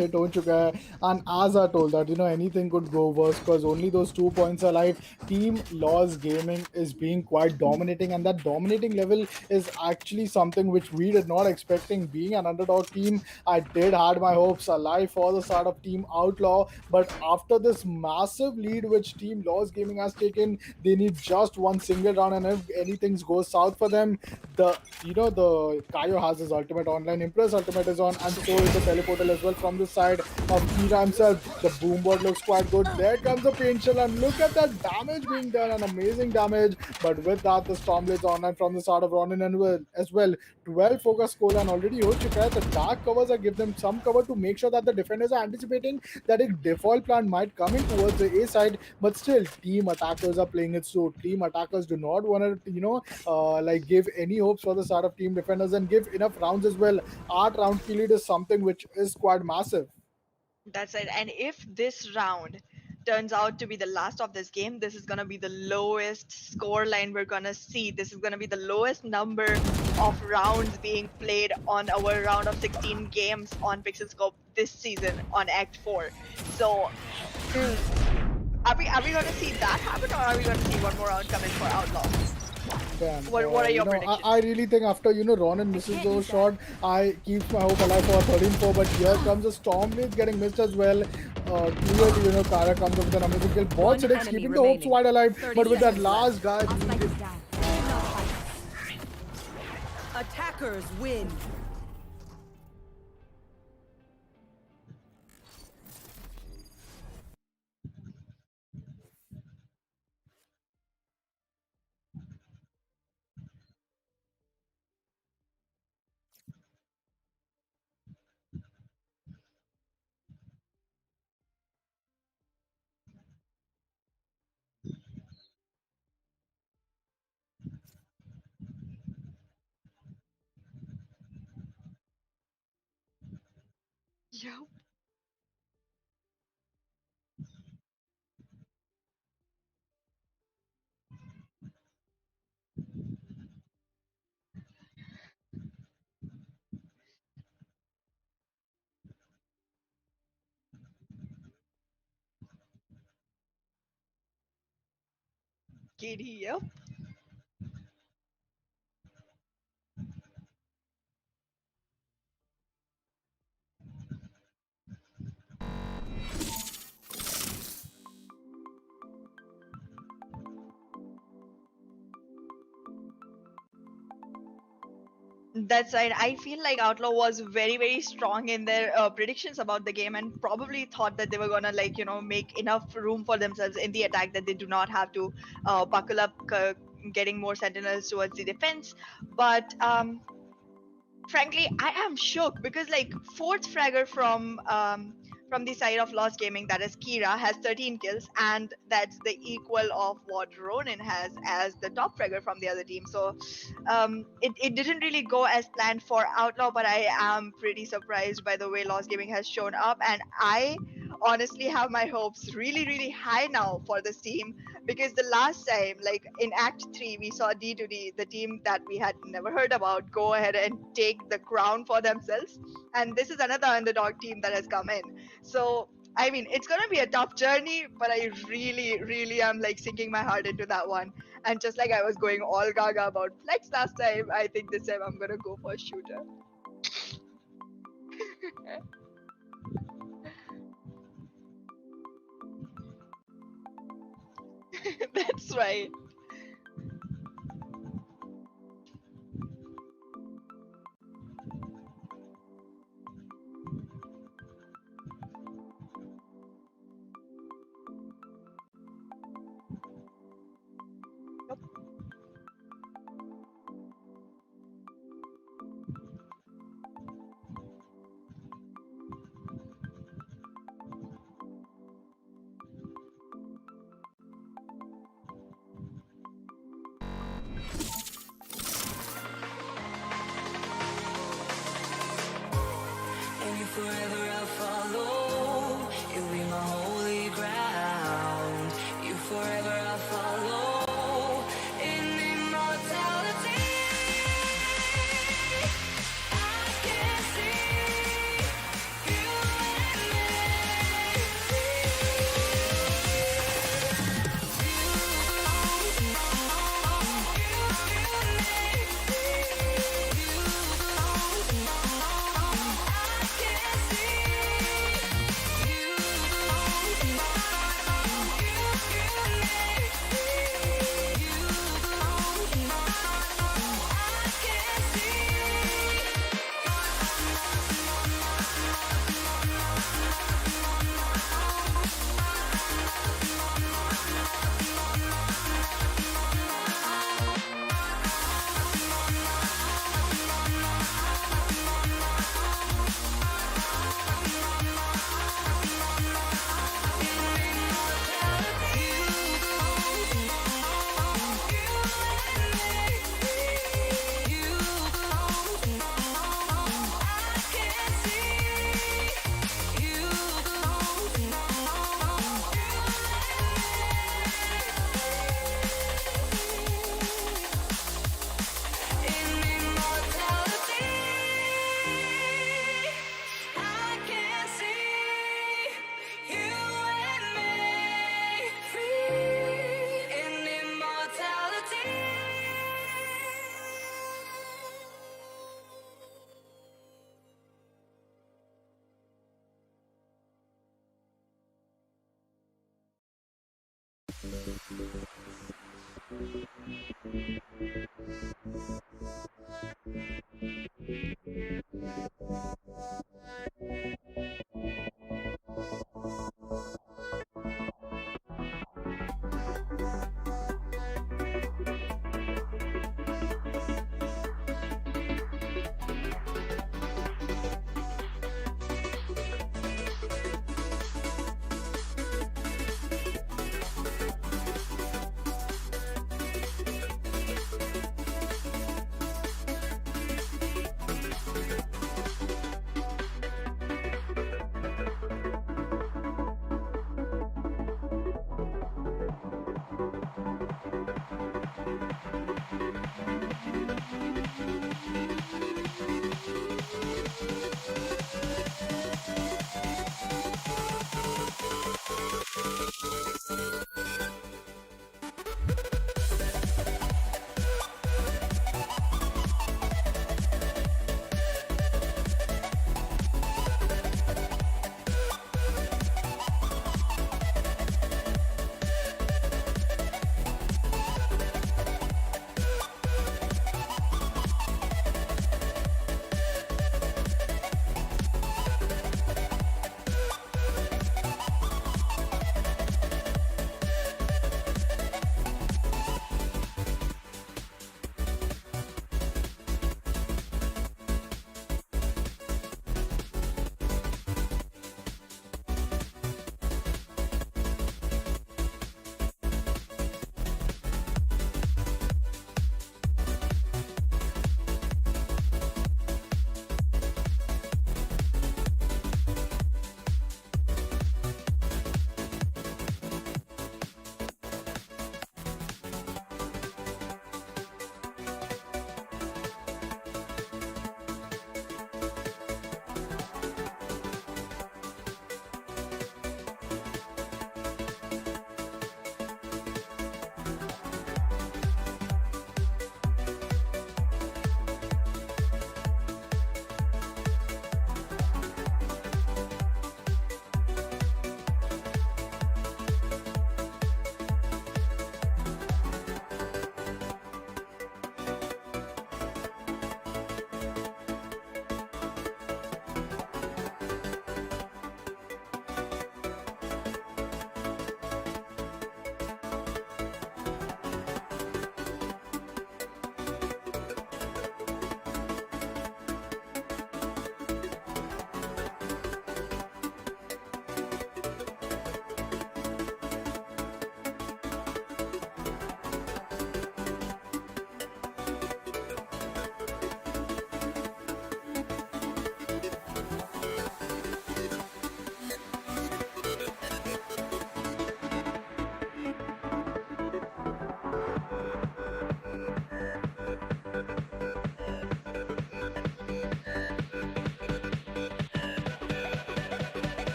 hit ho chuka hai. And as I told that anything could go worse because only those 2 points are live. Team Lost Gaming is being quite dominating, and that dominating level is actually something which we did not expecting. Being an underdog team, I did had my hopes alive for the start of Team Outlaw, but after this massive lead which Team Lost Gaming has taken, they need just 1 single round, and if anything goes south for them, the Kaio has his ultimate online. Impress ultimate is on, and so is the teleportal as well from the side of Kira himself. The boomboard looks quite good. There comes the paint shell, and look at that damage being done, an amazing damage. But with that, the Stormblade's online from the side of Ronin and as well. 12 focus Colan already ho chuka hai. The dark covers are give them some cover to make sure that the defenders are anticipating that a default plan might come in towards the A side, but still team attackers are playing it so. Team attackers do not want to give any hopes for the side of team defenders and give enough rounds as well. 8 round kill lead is something which is quite massive. That's it. And if this round turns out to be the last of this game, this is going to be the lowest score line we're going to see. This is going to be the lowest number of rounds being played on our round of 16 games on PixelScope this season on Act 4. So Are we gonna see that happen, or are we gonna see one more round come in for Outlaw? Damn, What are your I predictions? really think after Ronan misses those shot, I keep my hope alive for 13-4. But here comes a storm blade getting missed as well. Clearly, Kara comes up with an amazing kill. Bot One Six enemy keeping the hopes remaining. wide alive, 30 but with that seconds last left. guy Our being spike is down. Do not fight. Attackers win. Yeah. KD, yep. That's right. I feel like Outlaw was very, very strong in their predictions about the game, and probably thought that they were gonna make enough room for themselves in the attack, that they do not have to buckle up, getting more sentinels towards the defense. But frankly, I am shook because like fourth fragger from the side of Lost Gaming, that is Kira, has 13 kills, and that's the equal of what Ronin has as the top fragger from the other team. So it didn't really go as planned for Outlaw, but I am pretty surprised by the way Lost Gaming has shown up, and I honestly have my hopes really, really high now for this team, because the last time, like in Act 3, we saw D2D, the team that we had never heard about, go ahead and take the crown for themselves. And this is another underdog team that has come in. So, I mean, it's going to be a tough journey, but I really, really am like sinking my heart into that one. And just like I was going all gaga about Flex last time, I think this time I'm going to go for Shooter. That's right.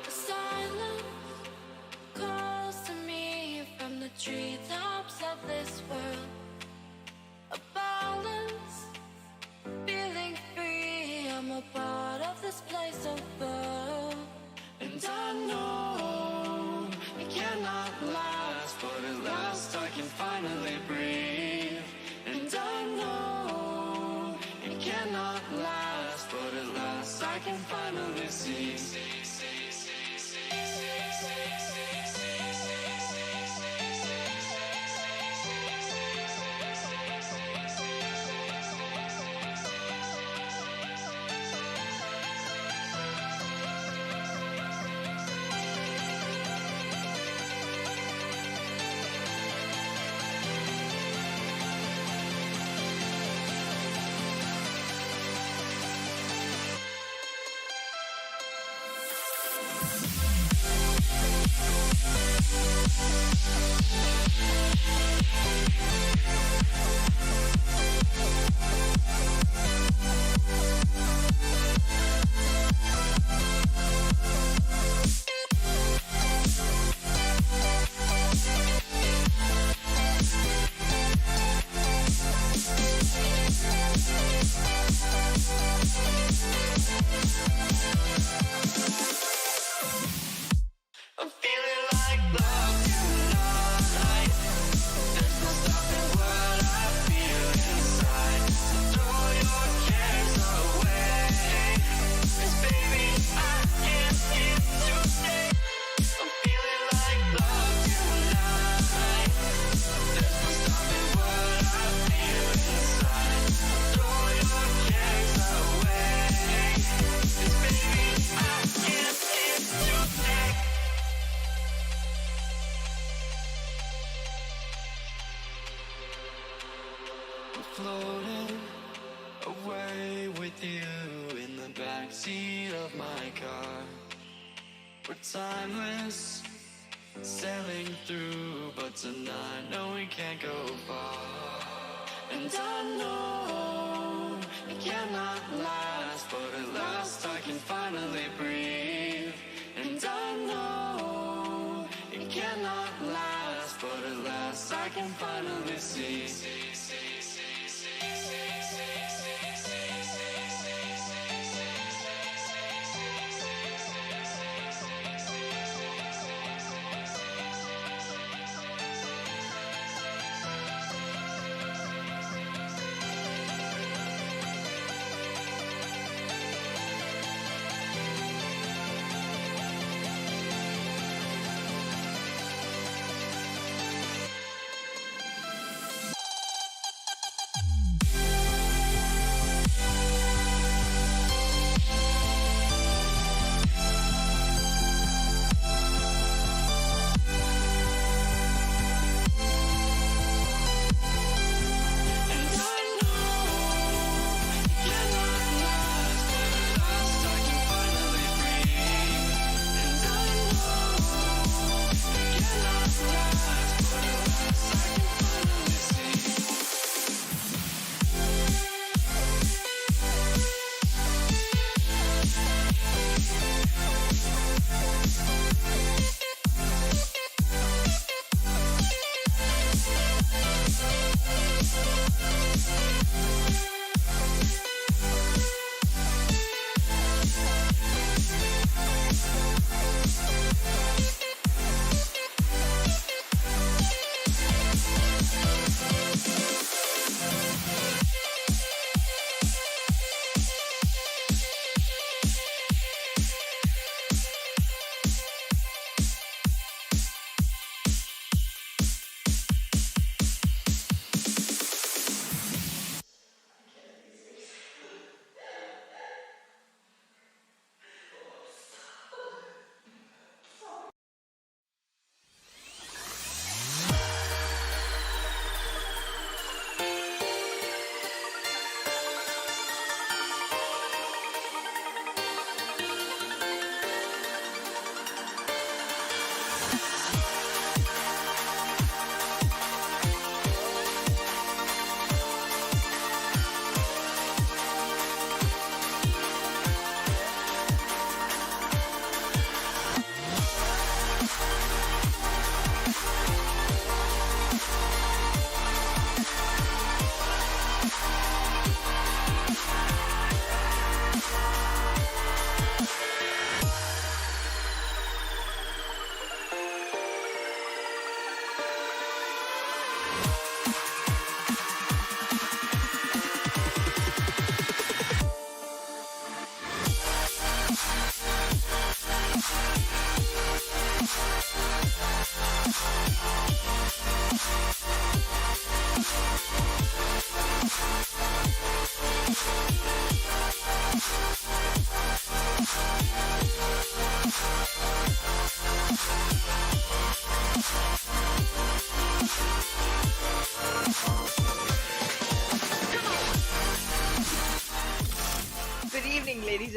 Silence calls to me from the treetops of this world. A balance, feeling free. I'm a part of this place above. And I know it cannot last, but at last I can finally breathe. And I know it cannot last, but at last I can finally see. I'm feeling like love tonight. There's no stopping what I feel inside. Throw your cares away, 'cause baby I am here to stay. I'm feeling like love tonight. There's no stopping what I feel inside. Throw your cares away, 'cause baby I am here to stay. Floating away with you in the backseat of my car. We're timeless, sailing through, but tonight, no, we can't go far. And I know it cannot last, but at last I can finally breathe. And I know it cannot last, but at last I can finally see.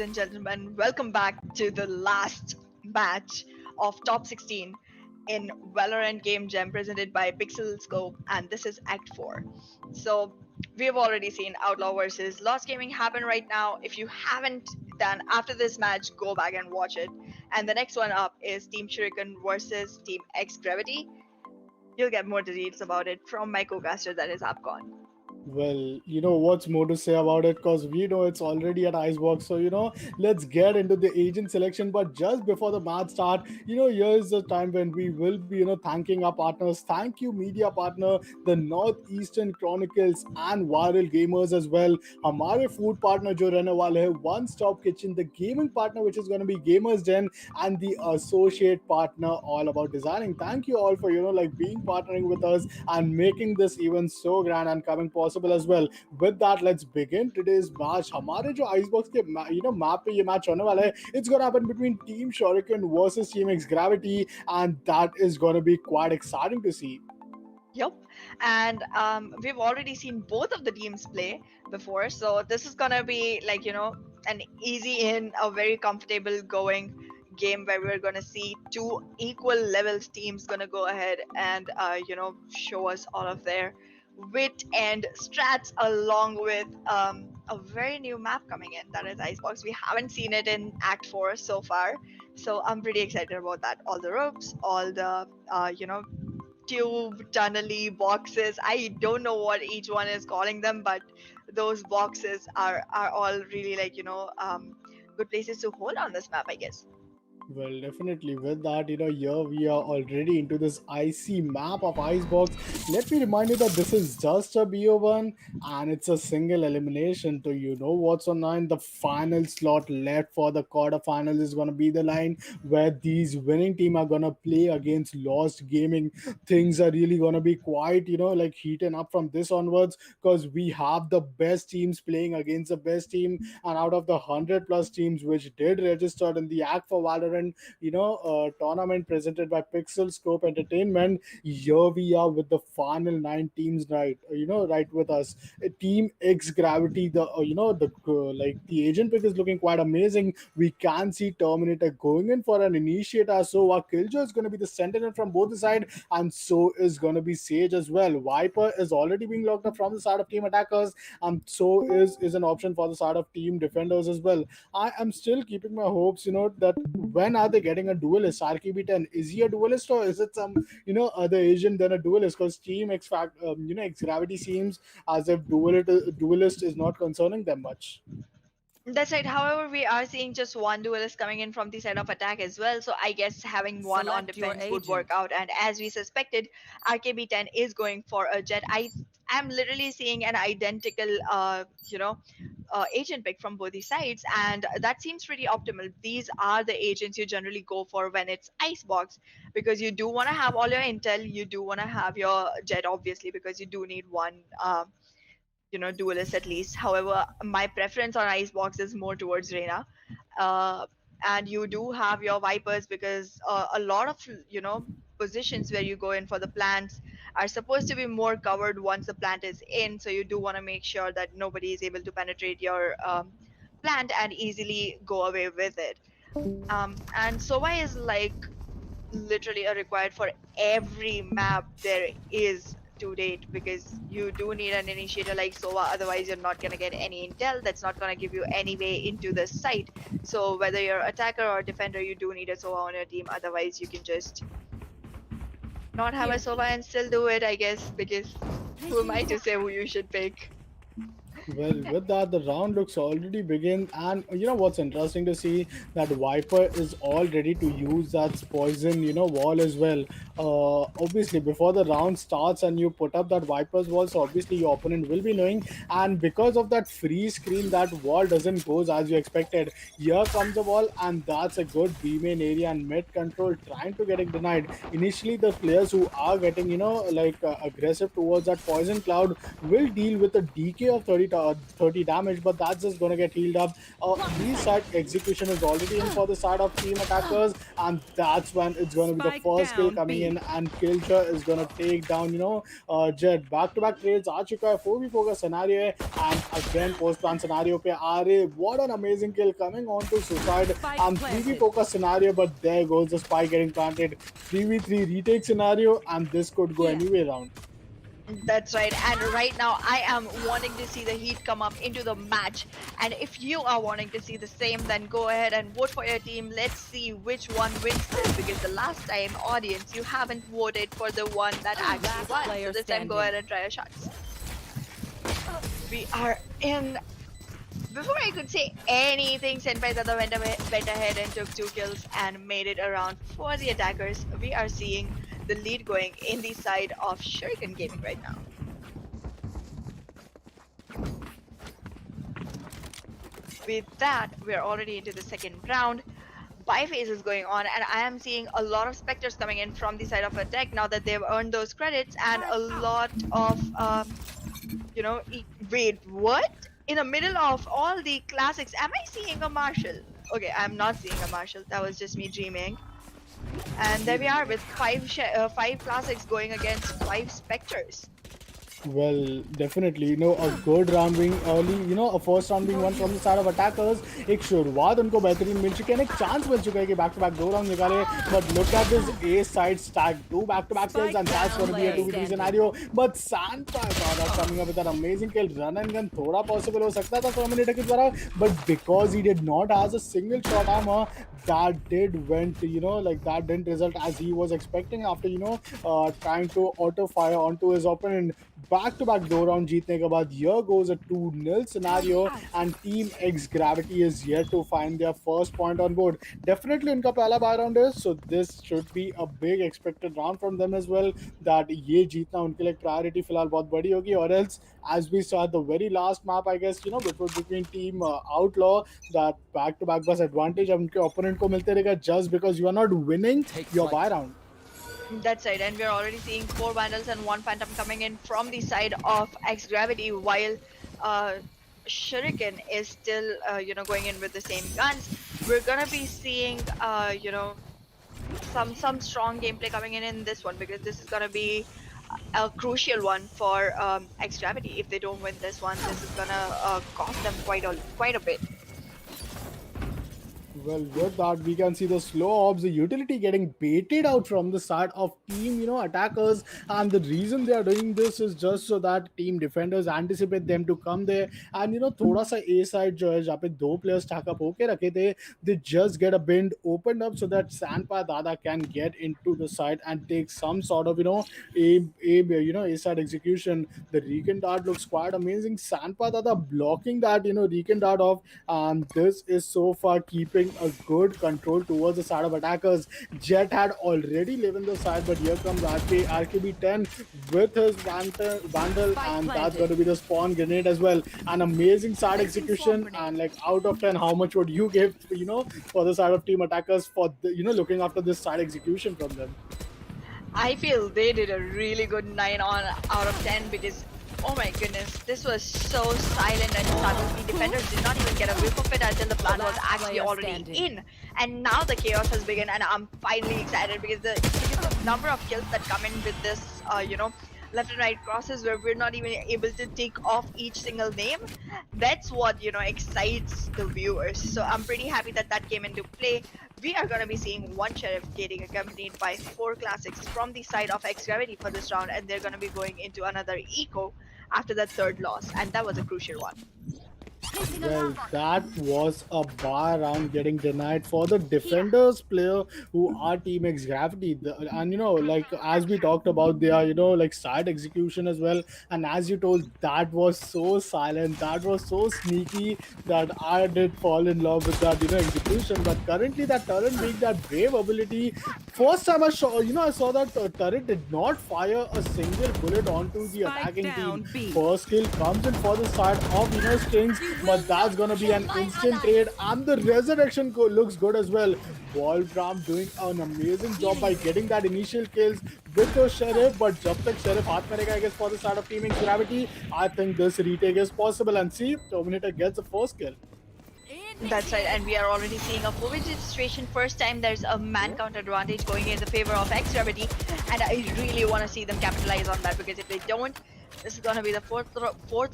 and gentlemen. Welcome back to the last match of Top 16 in Valorant Game Jam presented by PixelScope, and this is Act 4. So, we have already seen Outlaw versus Lost Gaming happen right now. If you haven't done after this match, go back and watch it. And the next one up is Team Shuriken versus Team X Gravity. You'll get more details about it from my co-caster, that is AapKon. Well, what's more to say about it, because we know it's already at Icebox. So, let's get into the agent selection. But just before the match start, here's the time when we will be, thanking our partners. Thank you, media partner, the Northeastern Chronicles and Viral Gamers as well. हमारे food partner जो रहने वाले हैं, One Stop Kitchen, the gaming partner which is going to be Gamers Den, and the associate partner all about designing. Thank you all for being partnering with us and making this event so grand and coming possible as well. With that, let's begin today's match. हमारे जो Icebox के map पे ये match होने वाला है, it's gonna happen between Team Shuriken versus Team X Gravity, and that is gonna be quite exciting to see. Yep. And we've already seen both of the teams play before. So this is going to be like, an easy in, a very comfortable going game where we're going to see two equal levels teams going to go ahead and, show us all of their wit and strats along with a very new map coming in, that is Icebox. We haven't seen it in Act 4 so far. So I'm pretty excited about that. All the ropes, all the, tube tunnely boxes. I don't know what each one is calling them, but those boxes are all really like good places to hold on this map, I guess. Well, definitely with that, here we are already into this icy map of Icebox. Let me remind you that this is just a BO1 and it's a single elimination. So you know what's on line. The final slot left for the quarterfinals is going to be the line where these winning team are going to play against Lost Gaming. Things are really going to be quite, like heating up from this onwards, because we have the best teams playing against the best team. And out of the 100 plus teams which did register in the Act for Valorant, tournament presented by PixelScope Entertainment, here we are with the final 9 teams, right? Right with us. Team X Gravity, the the agent pick is looking quite amazing. We can see Terminator going in for an initiator, so our Killjoy is going to be the sentinel from both the side, and so is going to be Sage as well. Viper is already being locked up from the side of team attackers, and so is an option for the side of team defenders as well. I am still keeping my hopes, that when are they getting a duelist? RKB10, is he a duelist, or is it some other agent than a duelist? Because Team X Gravity seems as if duelist is not concerning them much. That's right. However, we are seeing just one duelist coming in from the side of attack as well. So I guess having one on Select your defense would work agent. out. And as we suspected, RKB10 is going for a jet. I am literally seeing an identical, agent pick from both the sides, and that seems pretty optimal. These are the agents you generally go for when it's Icebox, because you do want to have all your intel, you do want to have your jet, obviously, because you do need one. Duelist at least. However, my preference on Icebox is more towards Reina. Uh, and you do have your Vipers because a lot of, positions where you go in for the plants are supposed to be more covered once the plant is in. So you do want to make sure that nobody is able to penetrate your plant and easily go away with it. And Sova is like literally a required for every map there is to date, because you do need an initiator like Sova, otherwise you're not going to get any intel. That's not going to give you any way into the site. So whether you're attacker or defender, you do need a Sova on your team, otherwise you can just not have a Here. Sova and still do it, I guess, because who am I to say who you should pick? Well, with that, the round looks already begin, and what's interesting to see that Viper is all ready to use that poison, wall as well. Obviously, before the round starts and you put up that Viper's wall, so obviously your opponent will be knowing, and because of that free screen, that wall doesn't go as you expected. Here comes the wall, and that's a good B main area and mid control trying to getting denied. Initially, the players who are getting, aggressive towards that poison cloud will deal with a DK of 30 damage, but that's just gonna get healed up. B side execution is already in for the side of team attackers, and that's when it's gonna be the Spike first kill down coming in, and Killjoy is gonna take down, Jet. Back-to-back trades आ चुका है, 4v4 का scenario है, and again post-plan scenario पे आ रहे. What an amazing kill coming on to Suicide, Spike and 3v4 का scenario, but there goes the spike getting planted. 3v3 retake scenario, and this could go anyway round. That's right. And right now, I am wanting to see the heat come up into the match. And if you are wanting to see the same, then go ahead and vote for your team. Let's see which one wins this. Because the last time, audience, you haven't voted for the one that actually won. So this time, go ahead and try your shots. We are in. Before I could say anything, Senpai Dada went ahead and took 2 kills and made it around for the attackers. We are seeing the lead going in the side of Shuriken Gaming right now. With that, we're already into the second round. Bi-phase is going on, and I am seeing a lot of Spectres coming in from the side of attack now that they've earned those credits, and a lot of, wait, what? In the middle of all the classics, am I seeing a Marshall? Okay, I'm not seeing a Marshall. That was just me dreaming. And there we are with 5 classics going against 5 Spectres. Well, definitely, a good round being early, a first round being won from the side of attackers. एक शुरुआत उनको बेहतरीन मिल चुकी है, एक chance मिल चुका है कि बैक टू बैक 2 राउंड निकाले. But look at this A side stack, 2 back-to-back kills, and that's going to be a 2v3 scenario. But Sandpa coming up with an amazing kill. Run and gun थोड़ा possible हो सकता था Terminator के द्वारा, but because he did not have a single shot armor, that that didn't result as he was expecting after trying to auto fire onto his opponent. Back-to-back 2 round जीतने के बाद, here goes a 2-0 scenario, and Team X Gravity is yet to find their first point on board. Definitely उनका पहला buy round है, so this should be a big expected round from them as well. That ये जीतना उनके लिए priority फिलहाल बहुत बड़ी होगी, or else as we saw the very last map, I guess between Team Outlaw, that back-to-back bus advantage अब उनके opponent को मिलते रहेगा just because you are not winning your buy round. That's right, and we're already seeing 4 Vandals and 1 Phantom coming in from the side of X Gravity, while Shuriken is still, going in with the same guns. We're gonna be seeing, some strong gameplay coming in this one, because this is gonna be a crucial one for X Gravity. If they don't win this one, this is gonna cost them quite a bit. Well, with that, we can see the slow ops, the utility getting baited out from the side of team, attackers. And the reason they are doing this is just so that team defenders anticipate them to come there. And, thoda sa A side jo hai, jahan pe 2 players stack up hoke rakhe the, they just get a bend opened up so that Sandpa Dada can get into the side and take some sort of, A side execution. The Recon dart looks quite amazing. Sandpa Dada blocking that, Recon dart off. And this is so far keeping a good control towards the side of attackers. Jet had already live in the side, but here comes RKB10 with his Vandal, and that's going to be the spawn grenade as well. An amazing side execution, and like out of 10, how much would you give, for the side of team attackers for looking after this side execution from them? I feel they did a really good 9 out of 10, because oh my goodness, this was so silent and subtle. The defenders did not even get a whiff of it until the plan was actually already in. And now the chaos has begun, and I'm finally excited because the number of kills that come in with this, left and right crosses where we're not even able to tick off each single name. That's what, excites the viewers. So I'm pretty happy that came into play. We are going to be seeing 1 Sheriff getting accompanied by 4 classics from the side of X Gravity for this round, and they're going to be going into another eco after that 3rd loss, and that was a crucial one. Well, that was a bar round getting denied for the defenders player who are Team X Gravity. And as we talked about, they are side execution as well. And as you told, that was so silent, that was so sneaky, that I did fall in love with that execution. But currently, that turret being that brave ability, first time I saw that turret did not fire a single bullet onto the attacking team. First kill comes in for the side of Strings. But that's gonna be an instant trade, and the resurrection looks good as well. Wallbram doing an amazing job by getting that initial kills with the Sheriff, but jab tak Sheriff haath mein rahega, I guess, for the side of Team X Gravity, I think this retake is possible. And see, Terminator gets the first kill. That's right, and we are already seeing a 4v3 situation. First time there's a man count advantage going in the favor of X Gravity, and I really want to see them capitalize on that, because if they don't, this is gonna be the fourth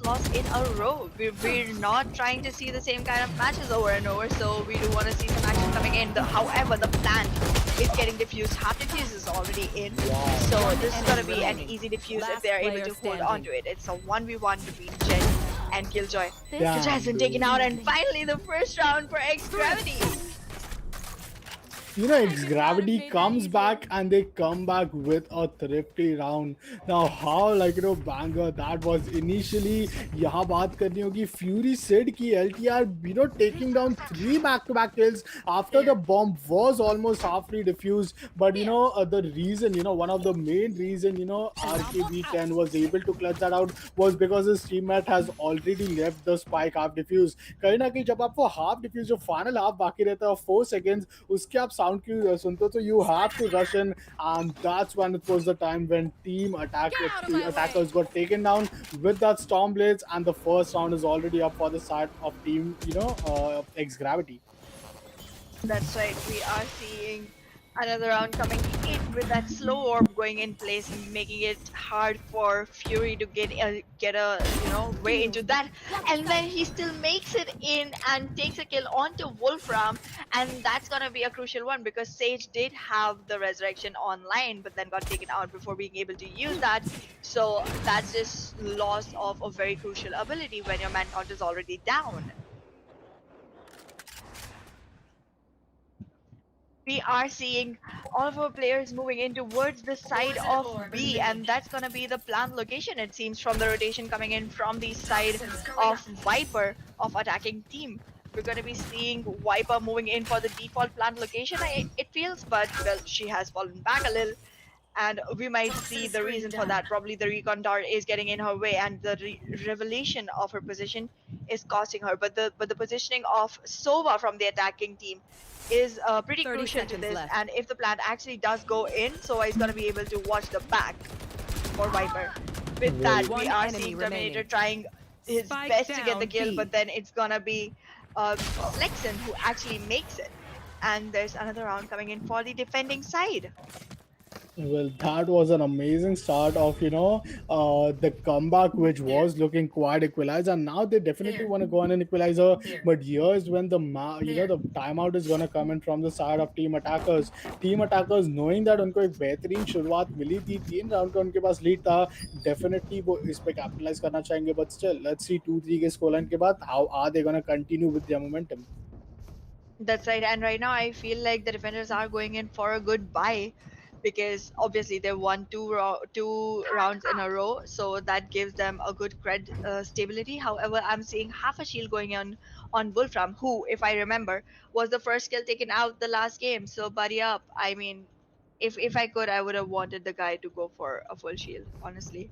loss in a row. We're not trying to see the same kind of matches over and over, so we do want to see some action coming in. However, the plant is getting diffused. Half diffuse is already in, so this is gonna be an easy diffuse if they're able to hold on to it. It's a 1v1 between Jet and Killjoy. Damn, Which has been dude. taken out, and finally the first round for X Gravity. You know, X Gravity comes back and they come back with a thrifty round. Now, how banger that was initially. यहाँ बात करनी होगी. Fury said कि LTR, taking down 3 back-to-back kills after the bomb was almost halfly defused. But the reason, one of the main reason, RKB10 was able to clutch that out was because his teammate has already left the spike half defused. कहीं ना कहीं जब आपको half defuse जो final half बाकी रहता है 4 seconds, उसके आप sound cue सुनते हो तो you have to rush in, and that's when it was the time when attackers got taken down with that storm blades, and the first round is already up for the side of team X Gravity. That's right, we are seeing another round coming in with that slow orb going in place, making it hard for Fury to get a way into that, and then he still makes it in and takes a kill onto Wolfram, and that's gonna be a crucial one because Sage did have the resurrection online but then got taken out before being able to use that, so that's just loss of a very crucial ability when your man count is already down. We are seeing all of our players moving in towards the side of B, and that's gonna be the plant location, it seems, from the rotation coming in from the side of Viper of attacking team. We're gonna be seeing Viper moving in for the default plant location, it feels, but well, she has fallen back a little, and we might see the reason for that. Probably the recon dart is getting in her way, and the revelation of her position is costing her. But the positioning of Sova from the attacking team is pretty 30 crucial to seconds this. left. And if the plant actually does go in, Sova is gonna be able to watch the back for Viper. With that, we One are enemy seeing Terminator remaining. trying his Spike best to get the down kill, B. but then it's gonna be Flexen who actually makes it. And there's another round coming in for the defending side. Well, that was an amazing start of the comeback, which was looking quite equalized, and now they definitely want to go on an equalizer. But here's when the the timeout is gonna come in from the side of team attackers. Team attackers, knowing that उनको एक बेहतरीन शुरुआत मिली थी, 3 round का उनके पास lead था, definitely वो इस पे कैपिटलाइज करना चाहेंगे. But still, let's see 2-3 के scoreline के बाद how are they gonna continue with their momentum. That's right, and right now I feel like the defenders are going in for a good buy because obviously they won two rounds in a row, so that gives them a good cred stability. However, I'm seeing half a shield going on Wolfram, who, if I remember, was the first kill taken out the last game. So buddy up. I mean, if I could, I would have wanted the guy to go for a full shield, honestly.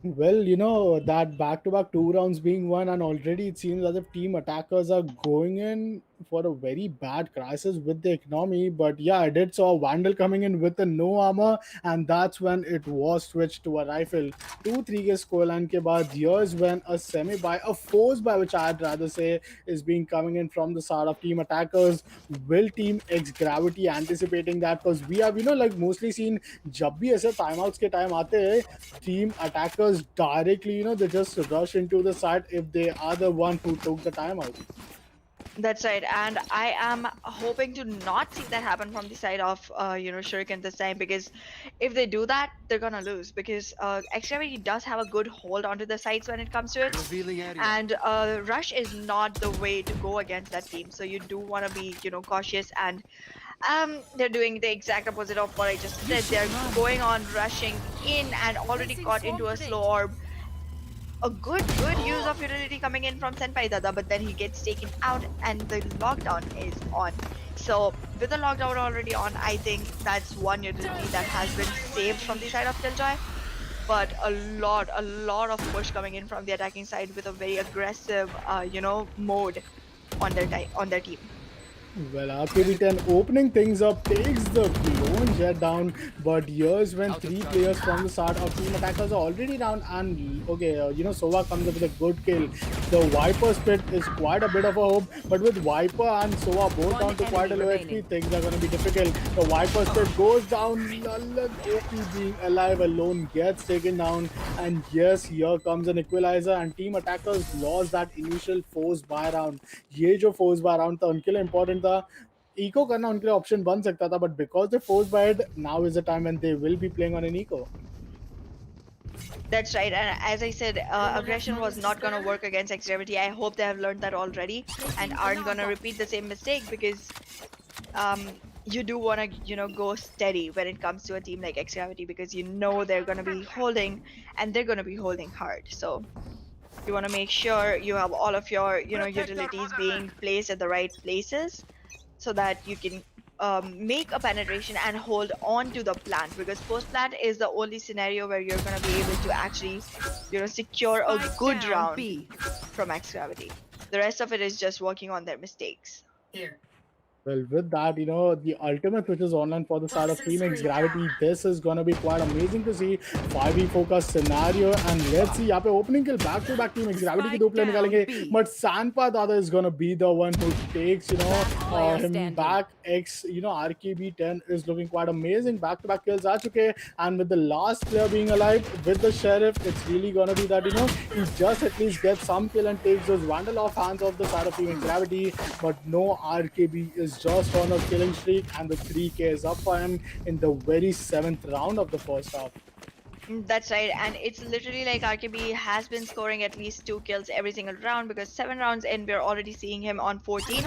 Well, that back-to-back 2 rounds being won, and already it seems as if team attackers are going in for a very bad crisis with the economy. But yeah, I did saw Vandal coming in with a no armor, and that's when it was switched to a rifle. 2-3 के scoreline के बाद, here's when a semi-buy, a force buy, which I'd rather say, is being coming in from the side of team attackers. Will team X Gravity anticipating that? Because we have, mostly seen जब भी ऐसे timeouts के time आते हैं, team attackers directly, they just rush into the site if they are the one who took the timeout. That's right, and I am hoping to not see that happen from the side of Shuriken this time, because if they do that, they're gonna lose, because X-Gravity does have a good hold onto the sites when it comes to it, and rush is not the way to go against that team. So you do want to be cautious, and they're doing the exact opposite of what I just said. They're going on rushing in and already got into a slow orb. A good use of utility coming in from Senpai Dada, but then he gets taken out and the lockdown is on. So with the lockdown already on, I think that's one utility that has been saved from the side of Killjoy. But a lot of push coming in from the attacking side with a very aggressive mode on their team. Well, RKB10 opening things up takes the lone jet down, but here's when three players from the start of team attackers are already down. And okay, Sova comes up with a good kill. The Viper's pit is quite a bit of a hope, but with Viper and Sova both One down to quite enemy a low HP, remaining. things are going to be difficult. The Viper's pit goes down. Lalan OP being alive alone gets taken down, and yes, here comes an equalizer, and team attackers lost that initial force buy round. ये जो force by round था उनके लिए important था eco करना उनके लिए option बन सकता था but because they force buy it now is the time when they will be playing on an eco That's right. And as I said, aggression was not going to work against X-Gravity. I hope they have learned that already and aren't going to repeat the same mistake because um, you do want to, go steady when it comes to a team like X-Gravity because they're going to be holding and they're going to be holding hard. So you want to make sure you have all of your, utilities being placed at the right places so that you can make a penetration and hold on to the plant because post plant is the only scenario where you're going to be able to actually secure a Spike good down round B. from X Gravity. The rest of it is just working on their mistakes. Well, with that, the ultimate which is online for the side of Team X Gravity, this is gonna be quite amazing to see. 5v focus scenario, and let's see, यहाँ पे opening kill back to back Team X Gravity के दो player Spike down निकालेंगे, B. but Sanpa Dada is gonna be the one who takes, Last player him standing. back. RKB10 is looking quite amazing. Back to back kills आ चुके, and with the last player being alive with the sheriff, it's really gonna be that he just at least gets some kill and takes those vandal off hands of the side of Team X Gravity, but no, RKB is just on a killing streak and the 3k is up for him in the very 7th round of the first half. That's right, and it's literally like RKB has been scoring at least 2 kills every single round because 7 rounds in, we're already seeing him on 14,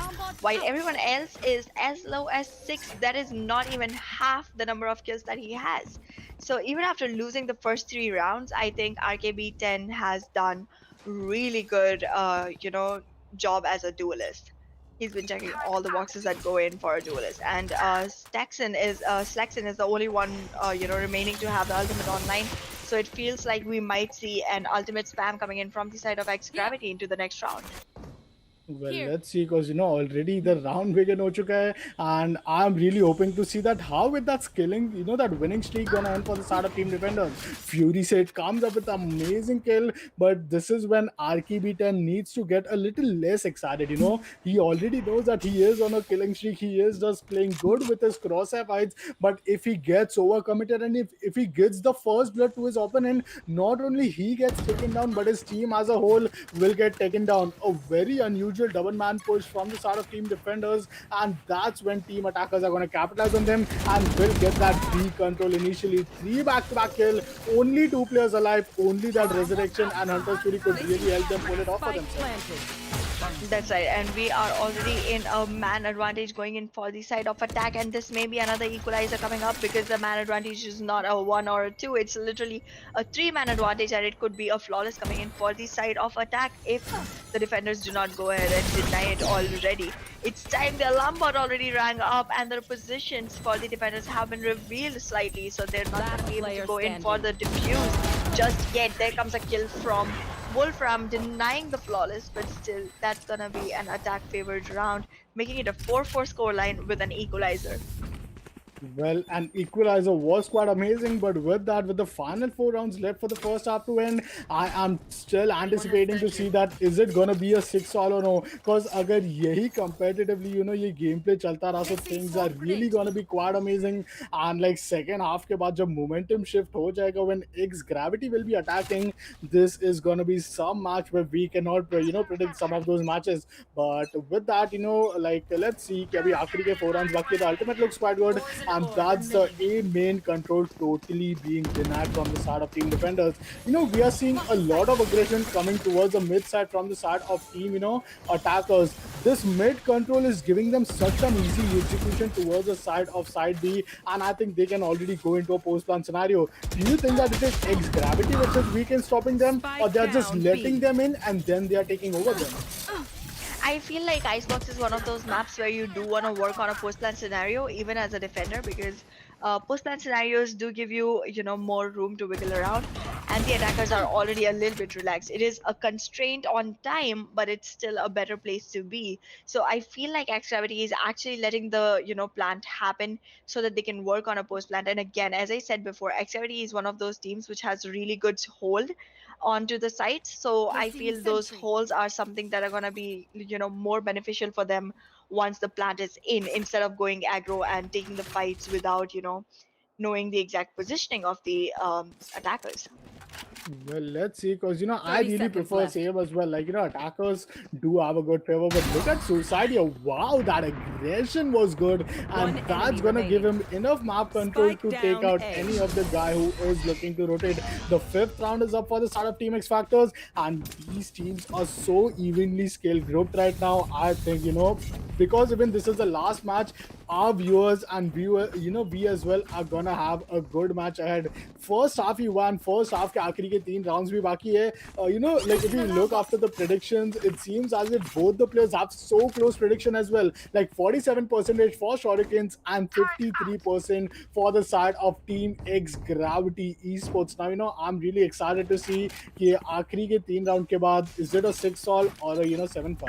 while everyone else is as low as 6. That is not even half the number of kills that he has. So even after losing the first 3 rounds, I think RKB 10 has done really good, job as a duelist. He's been checking all the boxes that go in for a duelist, and Slaxon is the only one remaining to have the ultimate online. So it feels like we might see an ultimate spam coming in from the side of X Gravity into the next round. Well, let's see, because already the round begin ho chuka hai, and I'm really hoping to see that how with that skilling, that winning streak gonna end for the start of Team Defenders. Fury Sage comes up with amazing kill, but this is when RKB10 needs to get a little less excited. He already knows that he is on a killing streak. He is just playing good with his crosshair fights, but if he gets overcommitted and if he gets the first blood to his opponent, not only he gets taken down, but his team as a whole will get taken down. A very unusual double man push from the side of Team Defenders, and that's when team attackers are going to capitalize on them and will get that B control initially. 3 back-to-back kill, only 2 players alive, only that resurrection and Hunter's Fury could really help them pull it off for Spike themselves. planted. That's right, and we are already in a man advantage going in for the side of attack, and this may be another equalizer coming up because the man advantage is not a 1 or a 2, it's literally a 3-man advantage, and it could be a flawless coming in for the side of attack if the defenders do not go ahead and deny it already. It's time, the alarm bot already rang up, and the positions for the defenders have been revealed slightly, so they're not going to be able to go in for the defuse just yet. There comes a kill from Wolfram denying the flawless, but still that's gonna be an attack favored round, making it a 4-4 scoreline with an equalizer. Well, an equalizer was quite amazing, but with that, with the final 4 rounds left for the first half to end, I am still anticipating to see that is it gonna be a 6-all or no? Because agar yahi competitively, ye gameplay chalta raha, so things are really gonna be quite amazing. And like second half ke baad jab momentum shift ho jayega when X Gravity will be attacking, this is gonna be some match where we cannot predict some of those matches. But with that, let's see, कि अभी आखिरी के 4 rounds बाकी है, the ultimate looks quite good. And that's the A main control totally being denied from the side of Team Defenders. We are seeing a lot of aggression coming towards the mid side from the side of Team, attackers. This mid control is giving them such an easy execution towards the side of side B, and I think they can already go into a post plan scenario. Do you think that it is X Gravity which is weak in stopping them, or they are just letting them in and then they are taking over them? I feel like Icebox is one of those maps where you do want to work on a post plan scenario even as a defender because post plan scenarios do give you more room to wiggle around, and the attackers are already a little bit relaxed. It is a constraint on time, but it's still a better place to be. So I feel like X Gravity is actually letting the plant happen so that they can work on a post plant. And again, as I said before, X Gravity is one of those teams which has really good hold onto the sites. So I Placing feel those sentry. holes are something that are gonna be more beneficial for them once the plant is in, instead of going aggro and taking the fights without knowing the exact positioning of the attackers. Well, let's see, because I 30 really seconds prefer left. same as well. Like attackers do have a good favor, but look at Suicide here. Wow, that aggression was good, One and that's enemy gonna give remaining. him enough map control Spike to take down out A. any of the guy who is looking to rotate. The fifth round is up for the start of Team X Factors, and these teams are so evenly scaled grouped right now. I think because even this is the last match, our viewers and we as well are gonna have a good match ahead. First half he won, first half के आखिरी के 3 rounds भी बाकी है. Like if you look after the predictions, it seems as if both the players have so close prediction as well, like 47% for Shurikens and 53% for the side of Team X Gravity Esports. Now I'm really excited to see कि आखिरी के 3 round के बाद is it a 6-all or a 7-5.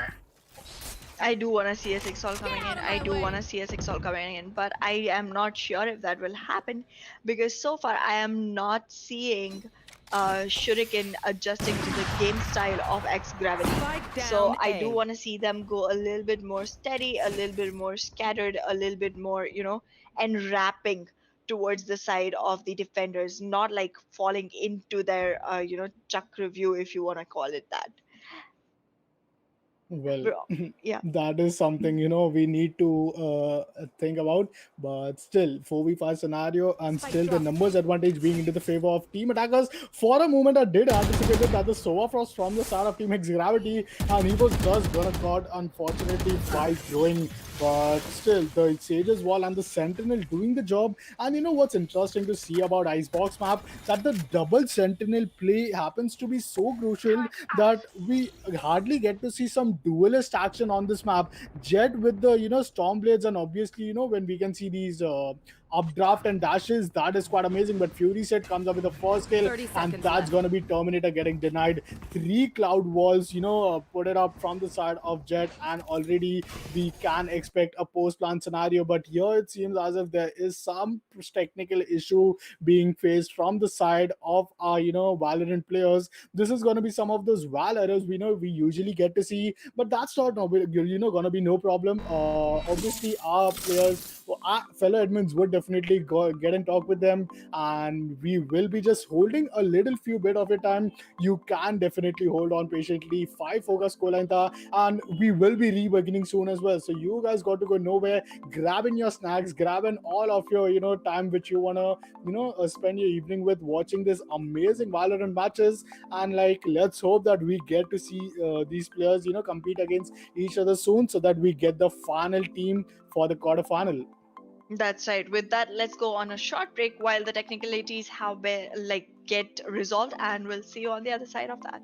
I do want to see a 6 all coming out in. of I my do want way. to see a 6 all coming in, but I am not sure if that will happen because so far I am not seeing Shuriken adjusting to the game style of X Gravity. Spike So down I do A. want to see them go a little bit more steady, a little bit more scattered, a little bit more, enwrapping towards the side of the defenders, not like falling into their, chakra view, if you want to call it that. Well, Bro, yeah. that is something we need to think about. But still, 4v5 scenario, and Spike still the dropped. numbers advantage being into the favor of team attackers. For a moment, I did anticipate that the Sova Frost from the start of Team X Gravity, and he was just gonna caught unfortunately by throwing. But still, the Sage's Wall and the Sentinel doing the job. And what's interesting to see about Icebox map, that the double Sentinel play happens to be so crucial that we hardly get to see some duelist action on this map. Jet with the storm blades, and obviously when we can see these updraft and dashes, that is quite amazing. But Fury set comes up with the first kill, 30 and seconds that's left. going to be Terminator getting denied. 3 cloud walls put it up from the side of Jet, and already we can expect a post plant scenario. But here it seems as if there is some technical issue being faced from the side of our Valorant players. This is going to be some of those val errors we usually get to see, but that's not going to be no problem. Obviously our players, our fellow admins would definitely go get and talk with them, and we will be just holding a little few bit of your time. You can definitely hold on patiently. 5 focus goal line tha, and we will be re-beginning soon as well, so you guys got to go nowhere, grabbing your snacks, grabbing all of your time which you want to spend your evening with watching this amazing Valorant matches. And like, let's hope that we get to see these players compete against each other soon, so that we get the final team for the quarterfinal. That's right. With that, let's go on a short break while the technicalities get resolved, and we'll see you on the other side of that.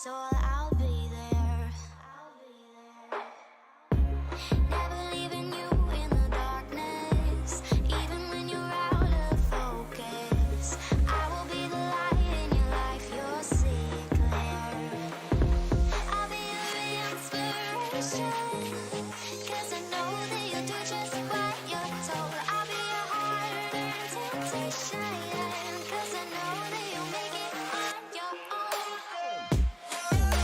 so I'll be there. Never leaving you in the darkness, even when you're out of focus. I will be the light in your life, you'll see it clear. I'll be your inspiration, 'cause I know that you'll do just what you're told. I'll be your heart and temptation, 'cause I know that you'll make it on your own.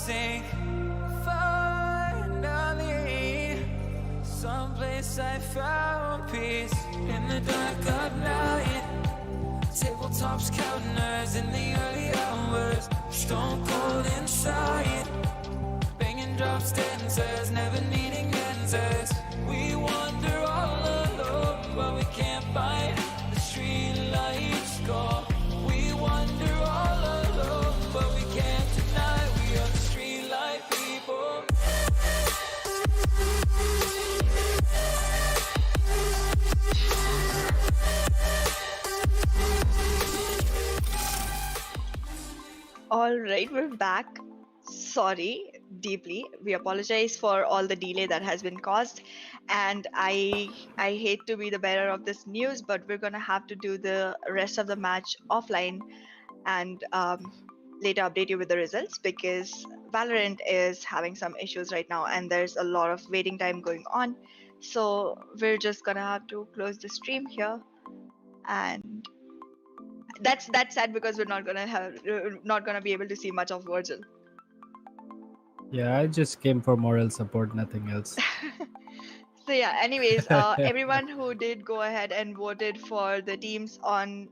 sink. Finally, someplace I found peace in the dark of night. Tabletops counting nerves in the early hours. Stone cold inside, banging drop stanzas, never needing answers. We wander all alone, but we can't find the street lights go. We wander all alone, but we can't deny we are the street light people. All right, we're back. Sorry, deeply. We apologize for all the delay that has been caused, and I hate to be the bearer of this news, but we're gonna have to do the rest of the match offline and later update you with the results because Valorant is having some issues right now, and there's a lot of waiting time going on. So we're just gonna have to close the stream here, and that's sad because we're not gonna be able to see much of Virgil. Yeah, I just came for moral support, nothing else. So yeah, anyways, everyone who did go ahead and voted for the teams on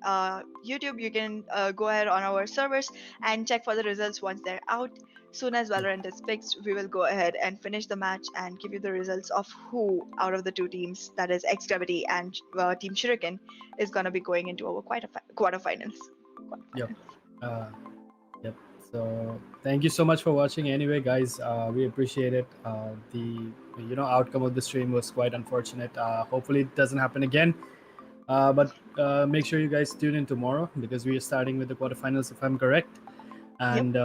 YouTube, you can go ahead on our servers and check for the results once they're out. Soon as Valorant is fixed, we will go ahead and finish the match and give you the results of who out of the two teams, that is X Gravity and Team Shuriken, is gonna be going into our quarterfinals. Yep. Yep. So thank you so much for watching. Anyway, guys, we appreciate it. The outcome of the stream was quite unfortunate. Hopefully it doesn't happen again. But make sure you guys tune in tomorrow because we are starting with the quarterfinals, if I'm correct, and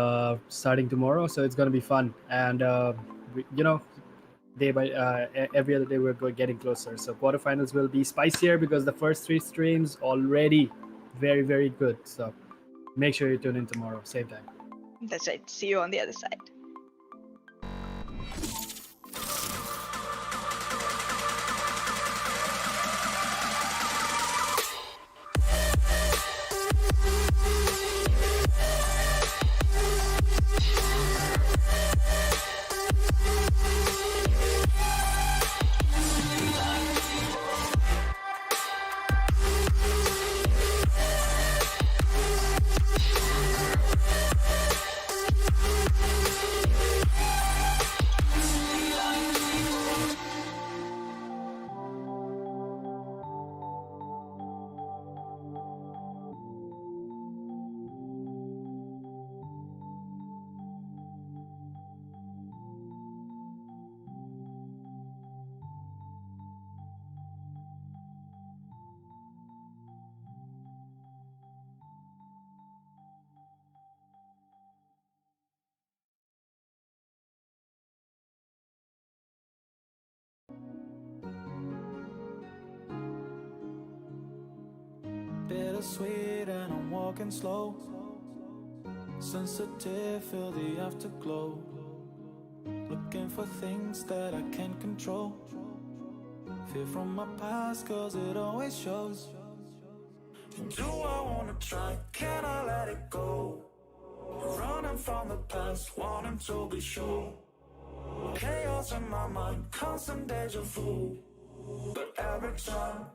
starting tomorrow. So it's gonna be fun. And day by every other day we're getting closer. So quarterfinals will be spicier because the first three streams already very, very good. So make sure you tune in tomorrow, same time. That's right. See you on the other side. Bittersweet and I'm walking slow. Sensitive, feel the afterglow. Looking for things that I can't control. Fear from my past cause it always shows. Do I wanna try? Can I let it go? Running from the past, wanting to be sure. Chaos in my mind, constant deja vu. But every time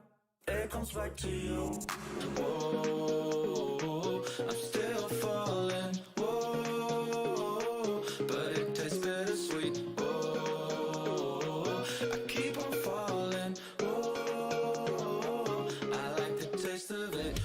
it comes back to you. Whoa, I'm still falling. Whoa, but it tastes bittersweet. Whoa, I keep on falling. Whoa, I like the taste of it.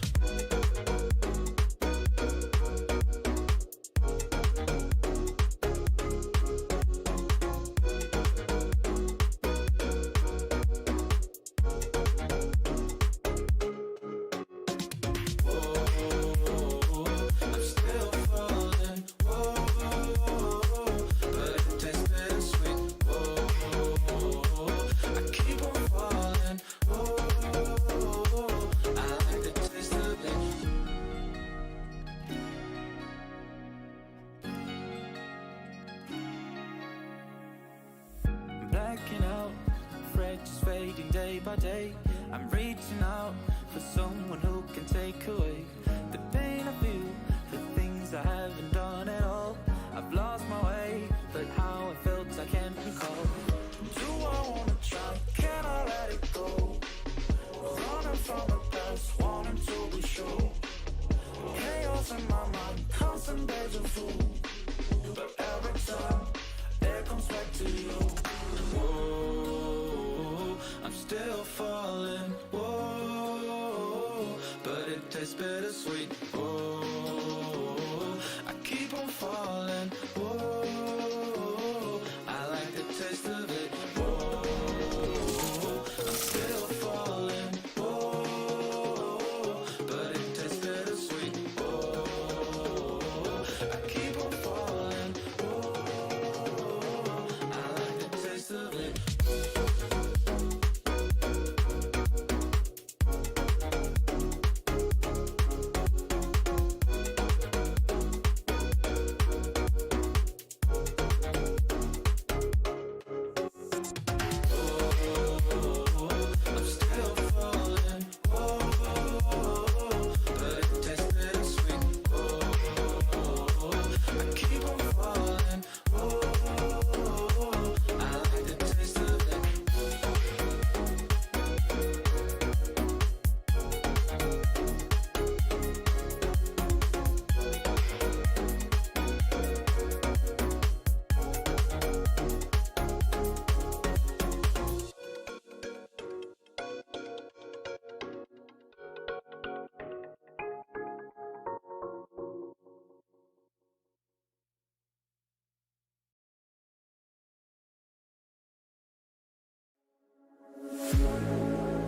Blacking out, afraid just fading day by day. I'm reaching out for someone who can take away the pain I feel, the things I haven't done at all. I've lost my way, but every time it comes back to you. Whoa, I'm still falling. Whoa, but it tastes bittersweet. Whoa, I keep on falling. Whoa, I like the taste of it. Whoa, I'm still falling. Whoa, but it tastes bittersweet. Whoa, I keep on falling. Whoa, I like the taste of it. I'm still falling. Whoa, but it tastes bittersweet. Whoa, I keep on falling. Whoa, I like the taste of it.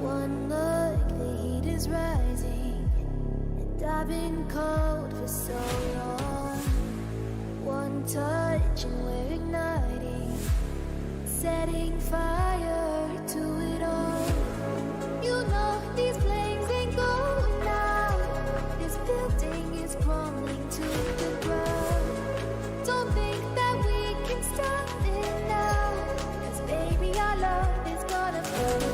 One look, the heat is rising, and I've been cold for so long. One touch and we're igniting, setting fire to it all. You know these flames ain't going out. This building is crumbling to the ground. Don't think that we can stop it now, 'cause baby our love is gonna burn.